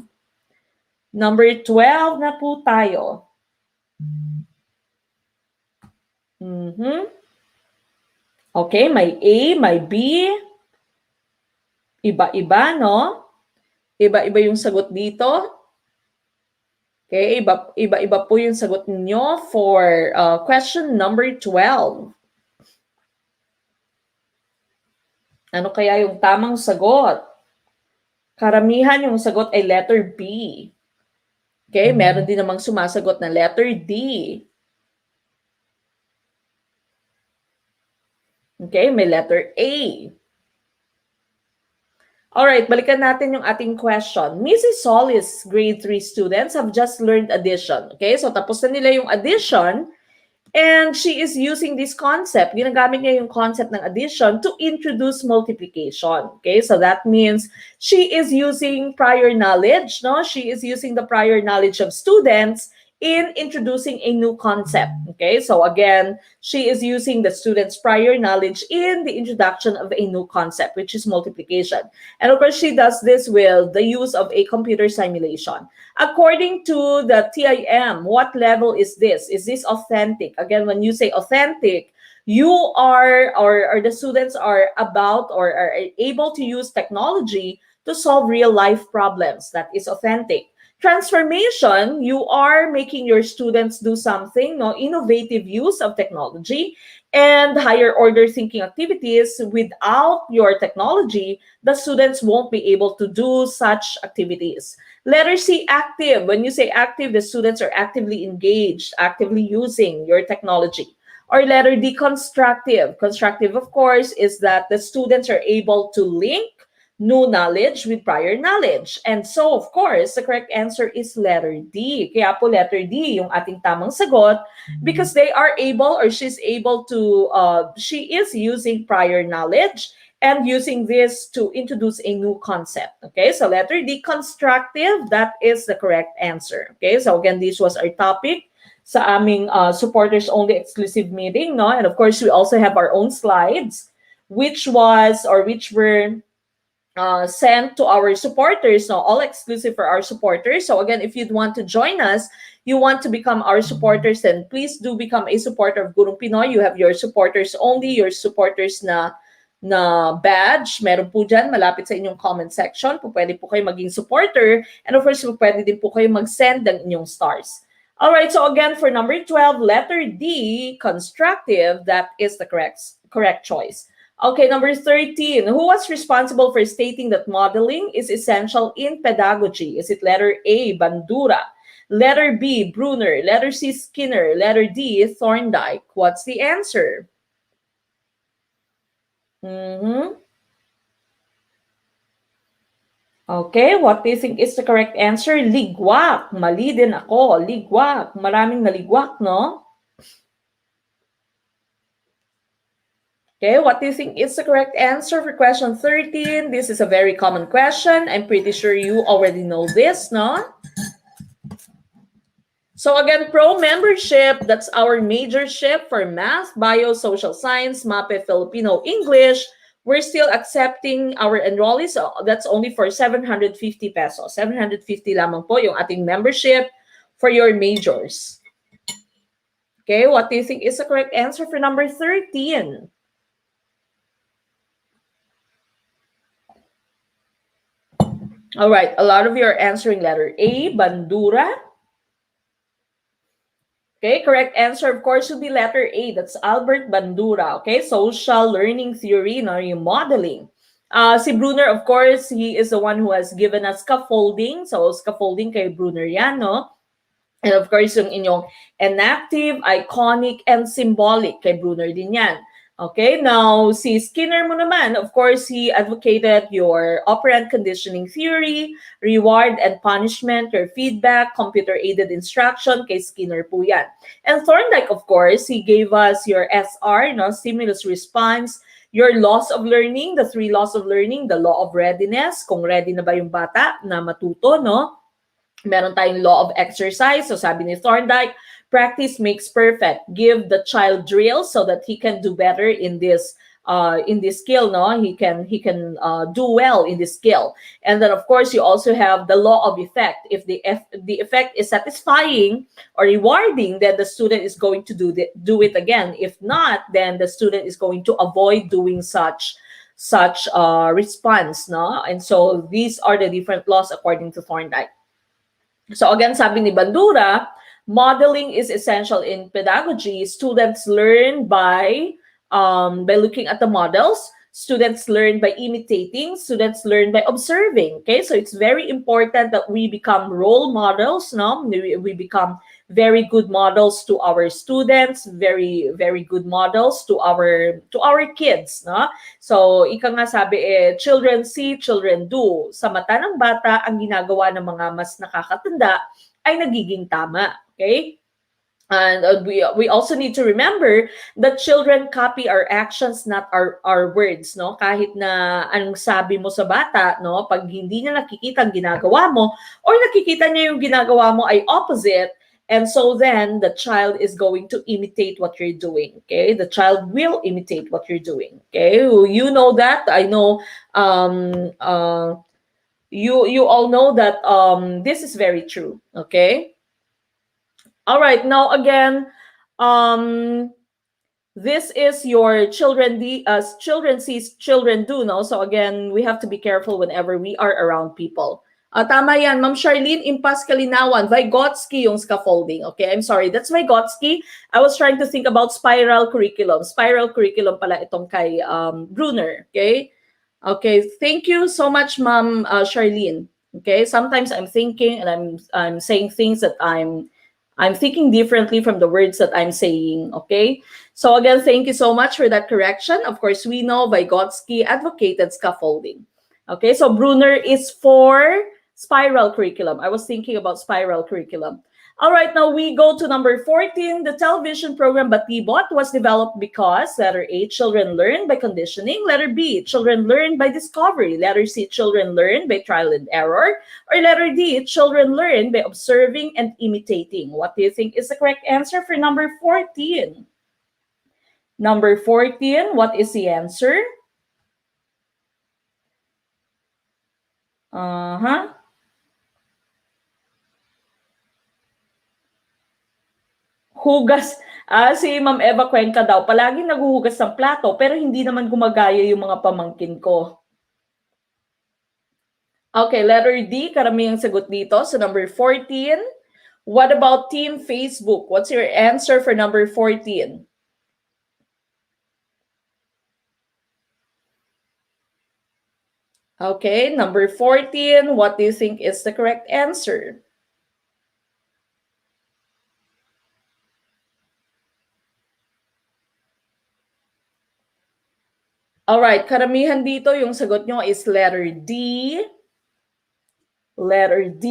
Number 12 na po tayo. Okay, may A, may B. Iba-iba, no? Iba-iba yung sagot dito. Okay, iba-iba po yung sagot niyo for question number 12. Ano kaya yung tamang sagot? Karamihan yung sagot ay letter B. Okay, meron din namang sumasagot na letter D. Okay, may letter A. Alright, balikan natin yung ating question. Mrs. Solis, grade 3 students have just learned addition. Okay, so tapos na nila yung addition and she is using this concept. Ginagamit niya yung concept ng addition to introduce multiplication. Okay, so that means she is using prior knowledge, no? She is using the prior knowledge of students in introducing a new concept. Okay, so again, she is using the students' prior knowledge in the introduction of a new concept, which is multiplication. And of course, she does this with the use of a computer simulation. According to the TIM, what level is this? Is this authentic? Again, when you say authentic, you are, or the students are about or are able to use technology to solve real life problems. That is authentic. Transformation, you are making your students do something, no, innovative use of technology and higher order thinking activities. Without your technology, the students won't be able to do such activities. Letter C, active. When you say active, the students are actively engaged, actively using your technology. Or letter D, constructive. Constructive, of course, is that the students are able to link new knowledge with prior knowledge. And so, of course, the correct answer is letter D. Kaya po letter D yung ating tamang sagot because they are able or she's able to, she is using prior knowledge and using this to introduce a new concept. Okay, so letter D, constructive, that is the correct answer. Okay, so again, this was our topic sa aming supporters only exclusive meeting, no? And of course, we also have our own slides, which were sent to our supporters, no, all exclusive for our supporters. So again, if you'd want to join us, you want to become our supporters, then please do become a supporter of Gurong Pinoy. You have your supporters only, your supporters na badge. Meron po dyan, malapit sa inyong comment section. Pwede po kayo maging supporter. And of course, pwede din po kayo mag-send ng inyong stars. Alright, so again, for number 12, letter D, constructive, that is the correct choice. Okay, number 13. Who was responsible for stating that modeling is essential in pedagogy? Is it letter A, Bandura, letter B, Brunner, letter C, Skinner, letter D, Thorndike? What's the answer? Okay, what do you think is the correct answer? Ligwak. Mali din ako. Ligwak. Maraming naligwak, no? Okay, what do you think is the correct answer for question 13? This is a very common question. I'm pretty sure you already know this, no? So again, Pro membership, that's our major ship for math, bio, social science, MAPE, Filipino, English. We're still accepting our enrollees. So that's only for 750 pesos. 750 lamang po yung ating membership for your majors. Okay, what do you think is the correct answer for number 13? All right, a lot of you are answering letter A, Bandura. Okay, correct answer, of course, would be letter A. That's Albert Bandura. Okay, social learning theory, no, yung modeling. Si Brunner, of course, he is the one who has given us scaffolding. So, scaffolding kay Brunner yan, no? And of course, yung inyong enactive, iconic, and symbolic kay Brunner din yan. Okay, now si Skinner mo naman, of course, he advocated your operant conditioning theory, reward and punishment, your feedback, computer-aided instruction, kay Skinner po yan. And Thorndike, of course, he gave us your SR, no, stimulus response, your laws of learning, the 3 laws of learning, the law of readiness, kung ready na ba yung bata na matuto, no? Meron tayong law of exercise. So sabi ni Thorndike, practice makes perfect. Give the child drills so that he can do better in this skill, no? He can do well in this skill. And then of course you also have the law of effect. If the effect is satisfying or rewarding, then the student is going to do it again. If not, then the student is going to avoid doing such response, no? And so these are the different laws according to Thorndike. So again, sabi ni Bandura, modeling is essential in pedagogy. Students learn by looking at the models. Students learn by imitating. Students learn by observing. Okay, so it's very important that we become role models. No, we become very good models to our students. Very good models to our kids. No, so ika nga sabi children see, children do. Sa mata ng bata, ang ginagawa ng mga mas nakakatanda ay nagiging tama. Okay. And we also need to remember that children copy our actions, not our words, no? Kahit na anong sabi mo sa bata, no? Pag hindi niya nakikita ang ginagawa mo or nakikita niya yung ginagawa mo ay opposite, and so then the child is going to imitate what you're doing, okay? The child will imitate what you're doing, okay? You know that. I know you all know that this is very true, okay? All right, now again, this is your children children sees, children do, no? So again, we have to be careful whenever we are around people. Tama yan, Ma'am Charlene, impas kalinawan, Vygotsky yung scaffolding. Okay, I'm sorry, that's Vygotsky. I was trying to think about spiral curriculum. Spiral curriculum pala itong kay Brunner, okay? Okay, thank you so much, Ma'am Charlene. Okay, sometimes I'm thinking and I'm saying things that I'm thinking differently from the words that I'm saying, okay? So again, thank you so much for that correction. Of course, we know Vygotsky advocated scaffolding. Okay, so Brunner is for spiral curriculum. I was thinking about spiral curriculum. All right, now we go to number 14. The television program Batibot was developed because, letter A, children learn by conditioning. Letter B, children learn by discovery. Letter C, children learn by trial and error. Or letter D, children learn by observing and imitating. What do you think is the correct answer for number 14? Number 14, what is the answer? Hugas. Si Ma'am Eva Cuenca daw, palaging naghuhugas ng plato pero hindi naman gumagaya yung mga pamangkin ko. Okay, letter D, karamihang sagot dito. So number 14. What about Team Facebook? What's your answer for number 14? Okay, number 14. What do you think is the correct answer? Alright, karamihan dito yung sagot nyo is letter D. Letter D.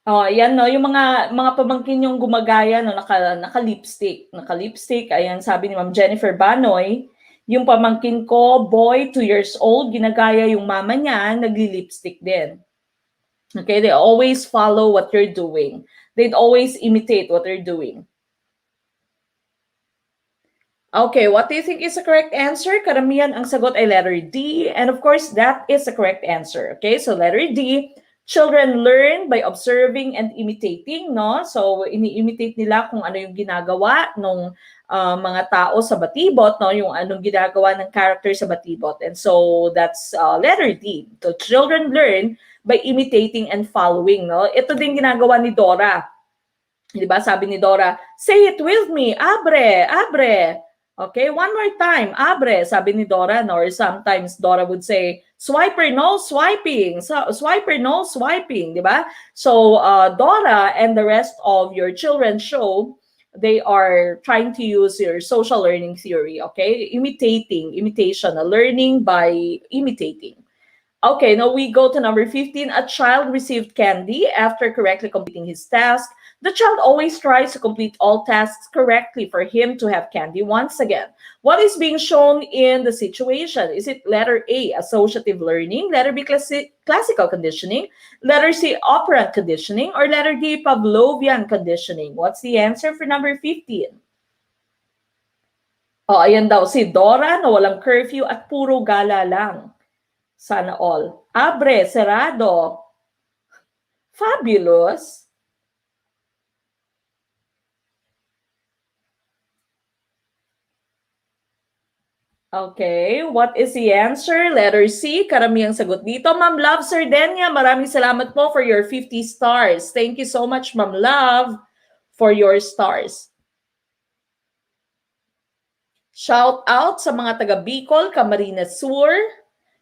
Yan no, yung mga pamangkin yung gumagaya no, naka-lipstick. Naka-lipstick, ayan sabi ni Ma'am Jennifer Banoy, yung pamangkin ko, boy, 2 years old, ginagaya yung mama niya, nagli-lipstick din. Okay, they always follow what you're doing. They'd always imitate what you're doing. Okay, what do you think is the correct answer? Karamihan ang sagot ay letter D. And of course, that is the correct answer. Okay, so letter D, children learn by observing and imitating, no? So, ini-imitate nila kung ano yung ginagawa ng mga tao sa batibot, no? Yung anong ginagawa ng character sa batibot. And so, that's letter D. So, children learn by imitating and following, no? Ito din ginagawa ni Dora. Diba? Sabi ni Dora, say it with me, abre, abre. Okay, one more time, abre, sabi ni Dora, no? Or sometimes Dora would say, Swiper, no swiping. So, swiper, no swiping, di ba? So, Dora and the rest of your children show they are trying to use your social learning theory, okay? Imitation, learning by imitating. Okay, now we go to number 15. A child received candy after correctly completing his task. The child always tries to complete all tasks correctly for him to have candy once again. What is being shown in the situation? Is it letter A, associative learning, letter B, classical conditioning, letter C, operant conditioning, or letter D, Pavlovian conditioning? What's the answer for number 15? Oh, ayan daw, si Dora na walang curfew at puro gala lang. Sana all. Abre, cerrado. Fabulous. Okay, what is the answer? Letter C, karamihang sagot dito. Ma'am Love Sardenia, maraming salamat po for your 50 stars. Thank you so much, Ma'am Love, for your stars. Shout out sa mga taga Bicol, Camarines Sur,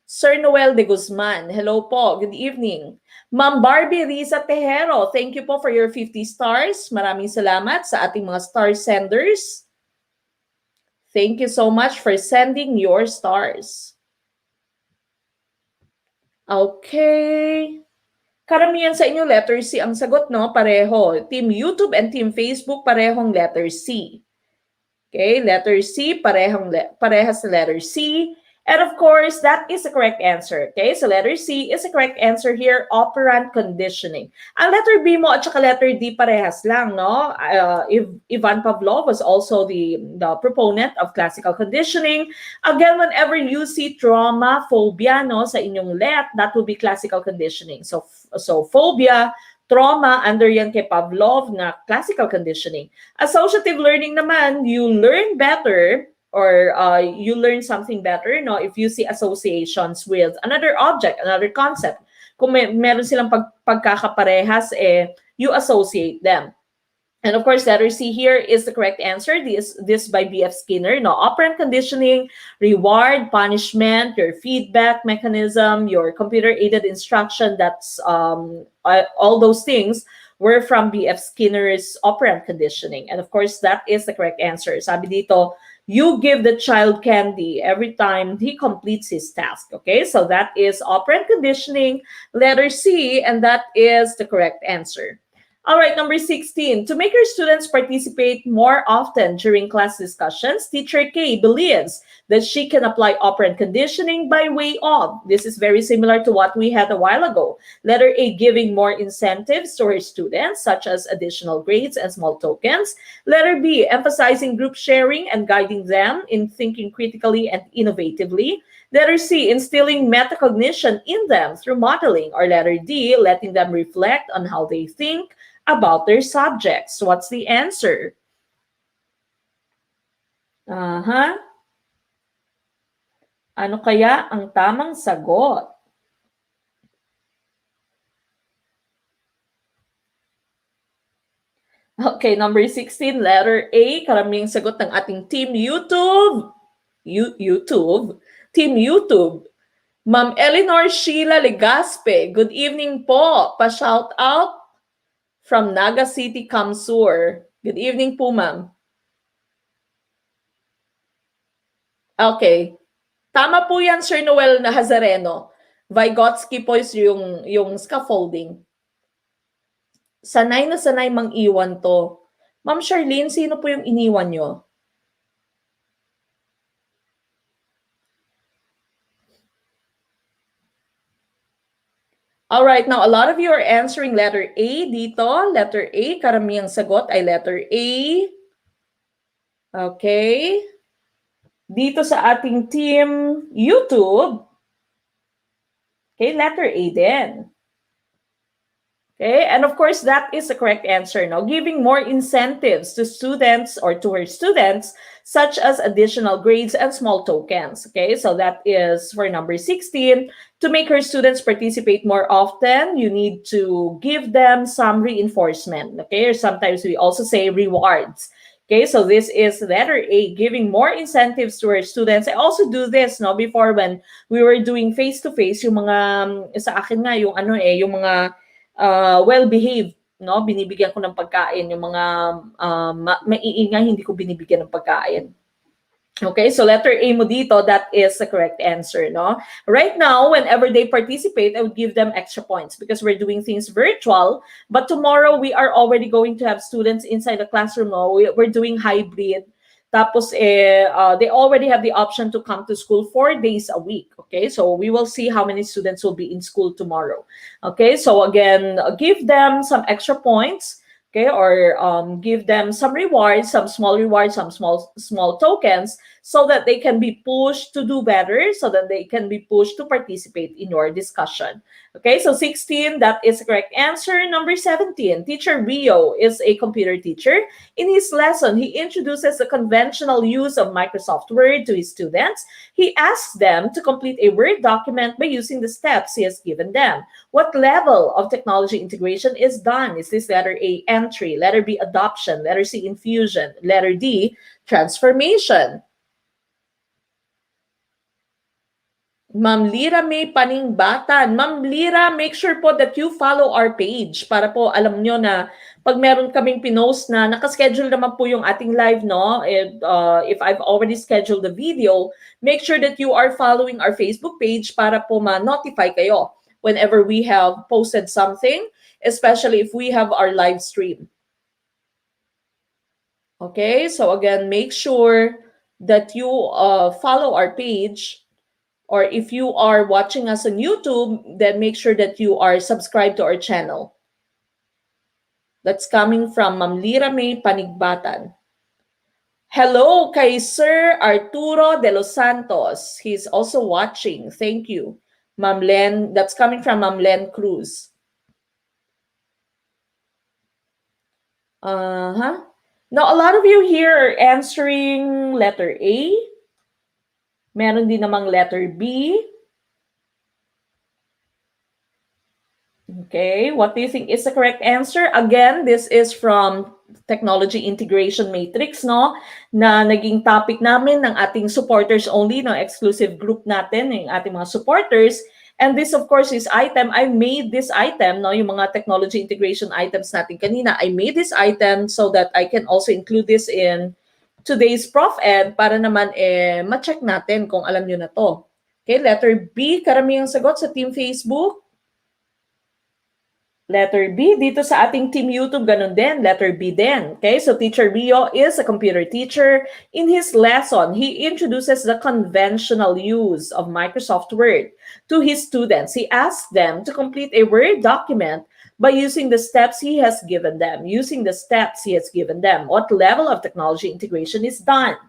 Sir Noel de Guzman. Hello po. Good evening. Ma'am Barbie Riza Tejero, thank you po for your 50 stars. Maraming salamat sa ating mga star senders. Thank you so much for sending your stars. Okay. Karamihan sa inyo, letter C ang sagot, no? Pareho. Team YouTube and Team Facebook, parehong letter C. Okay, letter C, parehas sa letter C. And of course, that is the correct answer. Okay, so letter C is the correct answer here, operant conditioning. Ang letter B mo at saka letter D parehas lang, no? Ivan Pavlov was also the proponent of classical conditioning. Again, whenever you see trauma, phobia, no, sa inyong let, that will be classical conditioning. So phobia, trauma, under yan kay Pavlov na classical conditioning. Associative learning naman, you learn better or you learn something better, no, if you see associations with another object, another concept. Kung meron silang pagkakaparehas, you associate them. And of course, letter C here is the correct answer. This by B.F. Skinner. No, operant conditioning, reward, punishment, your feedback mechanism, your computer-aided instruction, that's all those things were from B.F. Skinner's operant conditioning. And of course, that is the correct answer. Sabi dito, you give the child candy every time he completes his task. Okay, so that is operant conditioning, letter C, and that is the correct answer. All right, number 16. To make your students participate more often during class discussions, Teacher K believes that she can apply operant conditioning by way of, this is very similar to what we had a while ago, letter A, giving more incentives to her students, such as additional grades and small tokens. Letter B, emphasizing group sharing and guiding them in thinking critically and innovatively. Letter C, instilling metacognition in them through modeling. Or letter D, letting them reflect on how they think about their subjects. What's the answer? Ano kaya ang tamang sagot? Okay, number 16, letter A, karaming sagot ng ating Team YouTube. Team YouTube. Ma'am Eleanor Sheila Legaspe, good evening po. Pa-shout out from Naga City, Kamsur. Good evening po, ma'am. Okay. Tama po yan, Sir Noel na Hazareno. Vygotsky po is yung scaffolding. Sanay na sanay mang iwan to. Ma'am Charlene, sino po yung iniwan nyo? All right, now a lot of you are answering letter A dito. Letter A, karamihang sagot ay letter A. Okay. Dito sa ating team YouTube, okay, letter A din. Okay, and of course, that is the correct answer. Now, giving more incentives to students or to her students, such as additional grades and small tokens. Okay, so that is for number 16. To make her students participate more often, you need to give them some reinforcement. Okay, or sometimes we also say rewards. Okay, so this is letter A, giving more incentives to our students. I also do this, no, before when we were doing face-to-face, yung mga, sa akin nga, yung ano yung mga well-behaved, no, binibigyan ko ng pagkain. Yung mga maiingay, hindi ko binibigyan ng pagkain. Okay, so letter A mo dito, that is the correct answer, no? Right now, whenever they participate, I would give them extra points because we're doing things virtual. But tomorrow, we are already going to have students inside the classroom, no? We're doing hybrid. Tapos, they already have the option to come to school 4 days a week, okay? So we will see how many students will be in school tomorrow. Okay, so again, give them some extra points. Okay, or give them some rewards, some small rewards, some small tokens, so that they can be pushed to do better, so that they can be pushed to participate in your discussion. Okay, so 16, that is the correct answer. Number 17, teacher Rio is a computer teacher. In his lesson, he introduces the conventional use of Microsoft Word to his students. He asks them to complete a Word document by using the steps he has given them. What level of technology integration is done? Is this letter A, entry, letter B, adoption, letter C, infusion, letter D, transformation? Ma'am Lira May Paningbatan. Ma'am Lira, make sure po that you follow our page para po alam nyo na pag meron kaming pinost na nakaschedule naman po yung ating live, no? If I've already scheduled the video, make sure that you are following our Facebook page para po ma-notify kayo whenever we have posted something, especially if we have our live stream. Okay, so again, make sure that you follow our page. Or if you are watching us on YouTube, then make sure that you are subscribed to our channel. That's coming from Ma'am Lira May Panigbatan. Hello kay Sir Arturo de los Santos. He's also watching. Thank you. Ma'am Len, that's coming from Ma'am Len Cruz. Now, a lot of you here are answering letter A. Meron din namang letter B. Okay, what do you think is the correct answer? Again, this is from Technology Integration Matrix, no? Na naging topic namin ng ating supporters only, no? Exclusive group natin, yung ating mga supporters. And this, of course, is item. I made this item, no? Yung mga technology integration items natin kanina. I made this item so that I can also include this in today's ProfEd para naman ma-check natin kung alam nyo na to. Okay, letter B, karamihang sagot sa Team Facebook. Letter B, dito sa ating Team YouTube, ganun din. Letter B din. Okay, so Teacher Rio is a computer teacher. In his lesson, he introduces the conventional use of Microsoft Word to his students. He asks them to complete a Word document by using the steps he has given them. Using the steps he has given them. What level of technology integration is done?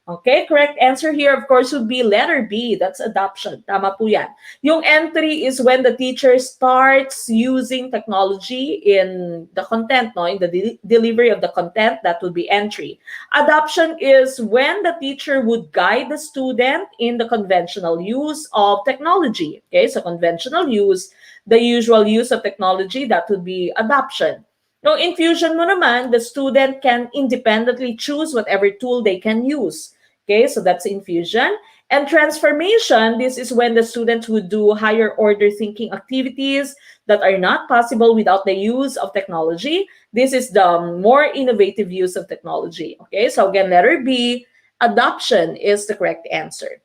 Okay, correct answer here, of course, would be letter B. That's adoption. Tama po yan. Yung entry is when the teacher starts using technology in the content, no? In the delivery of the content, that would be entry. Adoption is when the teacher would guide the student in the conventional use of technology. Okay, so conventional use, the usual use of technology, that would be adoption. No, infusion mo naman, the student can independently choose whatever tool they can use. Okay, so that's infusion. And transformation, this is when the students would do higher order thinking activities that are not possible without the use of technology. This is the more innovative use of technology. Okay, so again, letter B, adoption is the correct answer.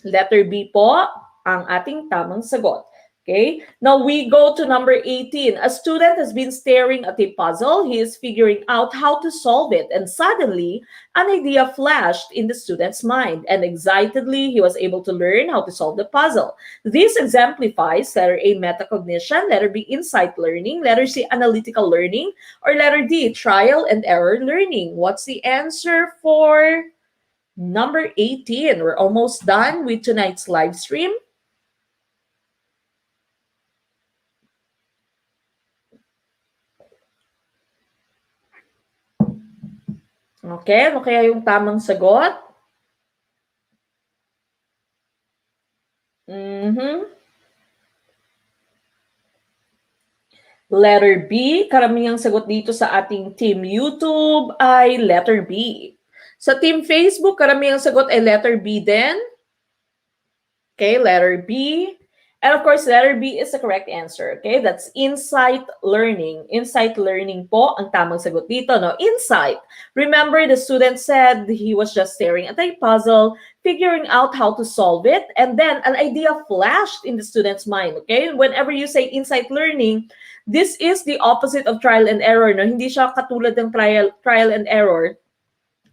Letter B po ang ating tamang sagot. Okay, now we go to number 18. A student has been staring at a puzzle. He is figuring out how to solve it, and suddenly an idea flashed in the student's mind, and excitedly he was able to learn how to solve the puzzle. This exemplifies letter A, metacognition, letter B, insight learning, letter C, analytical learning, or letter D, trial and error learning. What's the answer for number 18? We're almost done with tonight's live stream. Okay, ano kaya yung tamang sagot? Letter B, karamihang sagot dito sa ating Team YouTube ay letter B. Sa Team Facebook, karamihang sagot ay letter B din. Okay, letter B. And of course, letter B is the correct answer. Okay, that's insight learning. Insight learning po ang tamang sagot dito, no? Insight. Remember, the student said he was just staring at a puzzle, figuring out how to solve it, and then an idea flashed in the student's mind. Okay, whenever you say insight learning, this is the opposite of trial and error, no? Hindi siya katulad ng trial and error.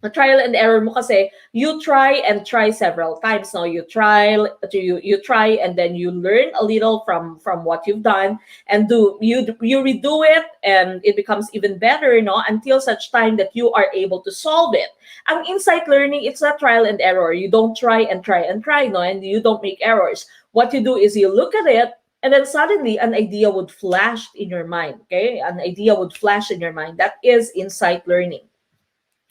A trial and error mo kasi you try and try several times. Now you try and then you learn a little from what you've done and you redo it and it becomes even better, no, until such time that you are able to solve it. Ang insight learning, it's not trial and error. You don't try and try and try, no, and you don't make errors. What you do is you look at it and then suddenly an idea would flash in your mind. Okay, an idea would flash in your mind. That is insight learning.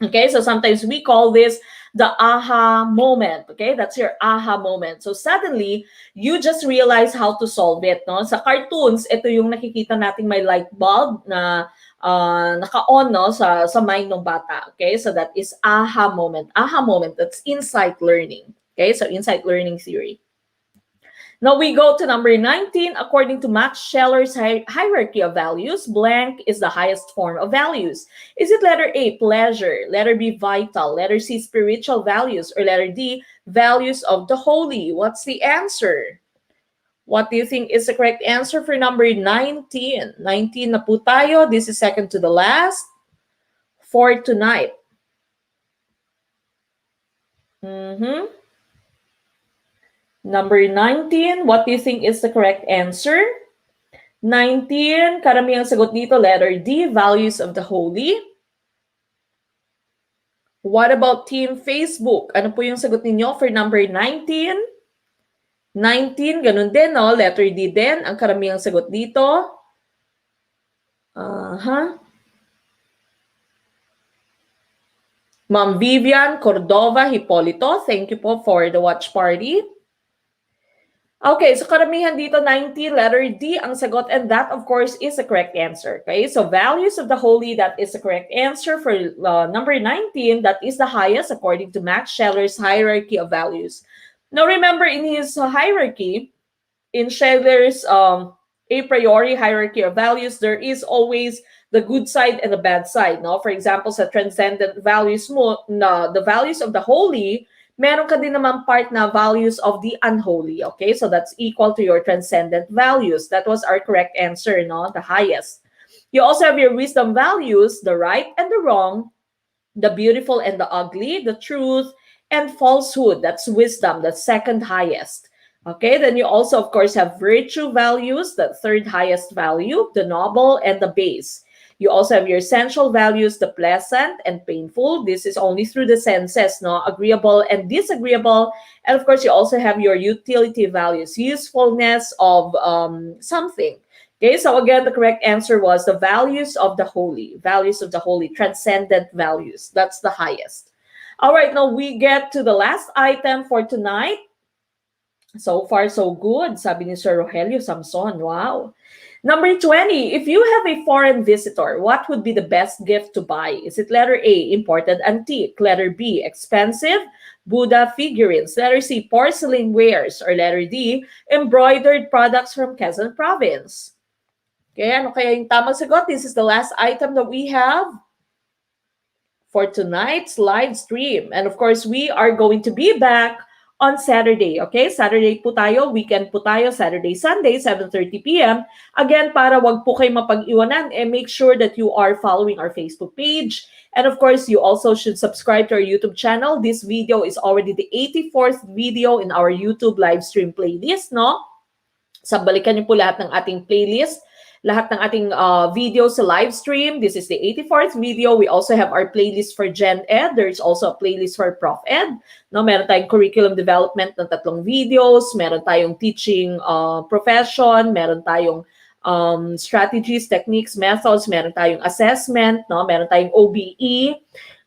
Okay, so sometimes we call this the aha moment. Okay, that's your aha moment. So suddenly, you just realize how to solve it. No? Sa cartoons, ito yung nakikita nating may light bulb na naka-on, no, sa mind ng bata. Okay, so that is aha moment. Aha moment, that's insight learning. Okay, so insight learning theory. Now we go to number 19. According to Max Scheller's hierarchy of values, blank is the highest form of values. Is it letter A, pleasure, letter B, vital, letter C, spiritual values, or letter D, values of the holy? What's the answer? What do you think is the correct answer for number 19? 19 na po tayo. This is second to the last for tonight. Number 19, what do you think is the correct answer? 19, karamihang sagot dito, letter D, values of the holy. What about Team Facebook? Ano po yung sagot ninyo for number 19? 19, ganun din, no? Letter D din, ang karamihang sagot dito. Ma'am Vivian Cordova Hipolito, thank you po for the watch party. Okay, so karamihan dito 19, letter D ang sagot, and that of course is the correct answer. Okay, so values of the holy, that is the correct answer for number 19. That is the highest according to Max Scheller's hierarchy of values. Now remember, in his hierarchy, in Scheller's a priori hierarchy of values, there is always the good side and the bad side. No? For example, sa transcendent values mo, the values of the holy, meron ka din naman part na values of the unholy. Okay, so that's equal to your transcendent values. That was our correct answer, no? The highest. You also have your wisdom values, the right and the wrong, the beautiful and the ugly, the truth and falsehood. That's wisdom, that's second highest. Okay, then you also, of course, have virtue values, the third highest value, the noble and the base. You also have your sensual values, the pleasant and painful. This is only through the senses, no? Agreeable and disagreeable. And of course, you also have your utility values, usefulness of something. Okay, so again, the correct answer was the values of the holy. Values of the holy, transcendent values. That's the highest. All right, now we get to the last item for tonight. So far, so good, sabi ni Sir Rogelio Samson. Wow. Number 20, if you have a foreign visitor, what would be the best gift to buy? Is it letter A, imported antique, letter B, expensive Buddha figurines, letter C, porcelain wares, or letter D, embroidered products from Quezon Province? Okay, ano kaya yung tamang sagot? This is the last item that we have for tonight's live stream. And of course, we are going to be back on Saturday, okay? Saturday po tayo, weekend po tayo, Saturday, Sunday, 7:30 p.m. Again, para wag po kayo mapag-iwanan, make sure that you are following our Facebook page. And of course, you also should subscribe to our YouTube channel. This video is already the 84th video in our YouTube live stream playlist, no? Balikan niyo po lahat ng ating playlist, lahat ng ating video sa live stream. This is the 84th video. We also have our playlist for Gen Ed. There's also a playlist for ProfEd. No, meron tayong curriculum development ng 3 videos. Meron tayong teaching profession. Meron tayong strategies, techniques, methods. Meron tayong assessment. No, meron tayong OBE.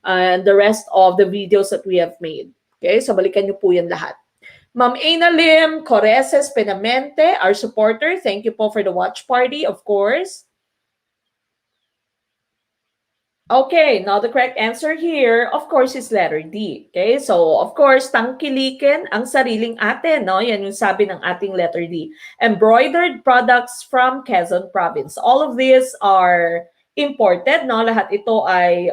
And the rest of the videos that we have made. Okay, so balikan niyo po yan lahat. Ma'am Ana Lim, Coreses Penamente, our supporter. Thank you po for the watch party, of course. Okay, now the correct answer here, of course, is letter D. Okay, so of course, tangkilikin ang sariling atin, no? Yan yung sabi ng ating letter D. Embroidered products from Quezon Province. All of these are imported, no? Lahat ito ay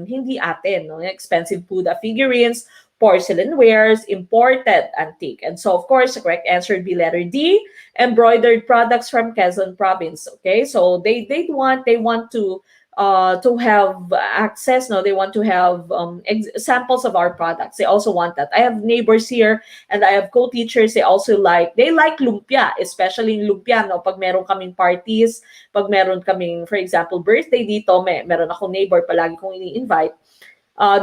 hindi atin, no? Expensive Buddha figurines, porcelain wares, imported antique. And so, of course, the correct answer would be letter D, embroidered products from Quezon Province. Okay, so they want to have access, no, they want to have samples of our products. They also want that. I have neighbors here and I have co-teachers. They like lumpia, especially in lumpia, no, pag meron kaming parties, pag meron kaming, for example, birthday dito, meron akong neighbor palagi kong ini-invite.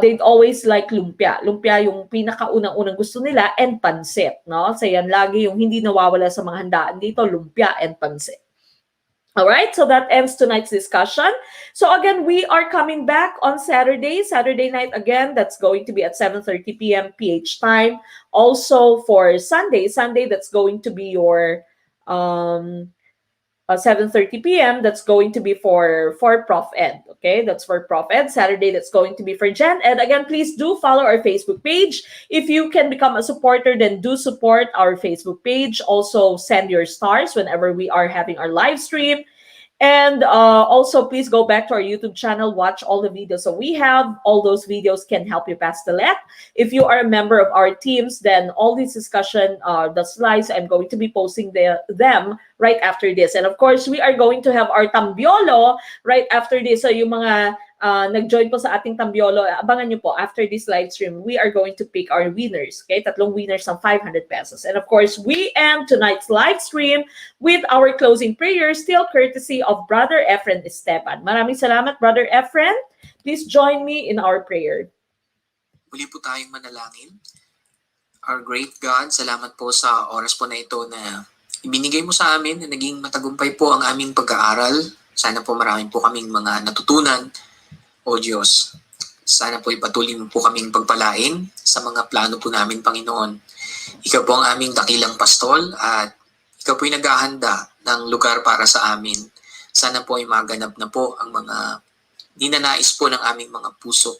They'd always like lumpia. Lumpia yung pinakaunang-unang gusto nila, and pansit, no? So yan lagi yung hindi nawawala sa mga handaan dito, lumpia and pansit. All right, so that ends tonight's discussion. So again, we are coming back on Saturday night again. That's going to be at 7:30 p.m. PH time. Also for Sunday, that's going to be your 7:30 p.m. That's going to be for ProfEd. Okay, that's for ProfEd. Saturday, that's going to be for Gen Ed. Again, please do follow our Facebook page. If you can become a supporter, then do support our Facebook page. Also, send your stars whenever we are having our live stream. And also, please go back to our YouTube channel, watch all the videos that we have. All those videos can help you pass the LET. If you are a member of our teams, then all this discussion, the slides, I'm going to be posting them right after this. And of course, we are going to have our tambiolo right after this. So yung mga nag-join po sa ating tambiolo, abangan nyo po, after this live stream, we are going to pick our winners. Okay? 3 winners ng 500 pesos. And of course, we end tonight's live stream with our closing prayer, still courtesy of Brother Efren Esteban. Maraming salamat, Brother Efren. Please join me in our prayer. Muli po tayong manalangin. Our great God, salamat po sa oras po na ito na ibinigay mo sa amin na naging matagumpay po ang aming pag-aaral. Sana po marami po kaming mga natutunan. O Diyos, sana po ipatuloy mo po kaming pagpalain sa mga plano po namin, Panginoon. Ikaw po ang aming dakilang pastol at ikaw po yung naghahanda ng lugar para sa amin. Sana po ay maganap na po ang mga ninanais po ng aming mga puso.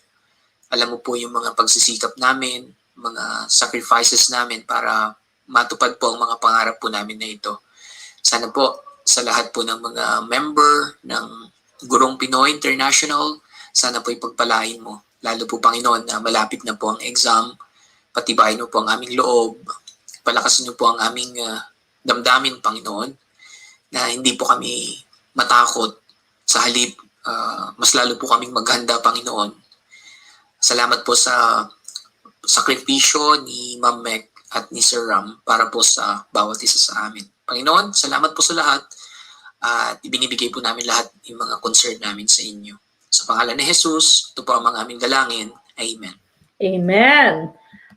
Alam mo po yung mga pagsisikap namin, mga sacrifices namin para matupad po ang mga pangarap po namin na ito. Sana po sa lahat po ng mga member ng Gurong Pinoy International, sana po ipagpalain mo. Lalo po, Panginoon, na malapit na po ang exam. Patibayin mo po ang aming loob. Palakasin mo po ang aming damdamin, Panginoon, na hindi po kami matakot. Sa halip, mas lalo po kaming maghanda, Panginoon. Salamat po sa sakripisyo ni Ma'am Mek at ni Sir Ram para po sa bawat isa sa amin. Panginoon, salamat po sa lahat at ibinibigay po namin lahat yung mga concern namin sa inyo. Sa pangalan ni Jesus, ito po ang mga aming dalangin. Amen. Amen.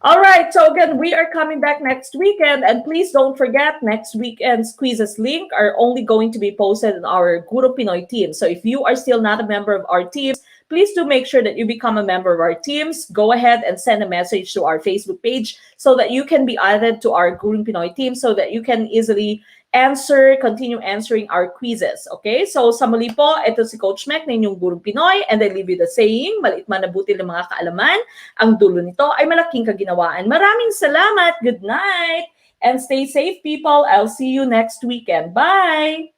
All right, so again, we are coming back next weekend, and please don't forget, next weekend's quizzes link are only going to be posted in our Guro Pinoy team. So if you are still not a member of our teams, please do make sure that you become a member of our teams. Go ahead and send a message to our Facebook page so that you can be added to our Guro Pinoy team so that you can easily continue answering our quizzes. Okay? So sa muli po, ito si Coach Mek na inyong Gurong Pinoy, and I leave you the saying, maliit man na butil ng mga kaalaman, ang dulo nito ay malaking kaginawaan. Maraming salamat. Good night. And stay safe, people. I'll see you next weekend. Bye!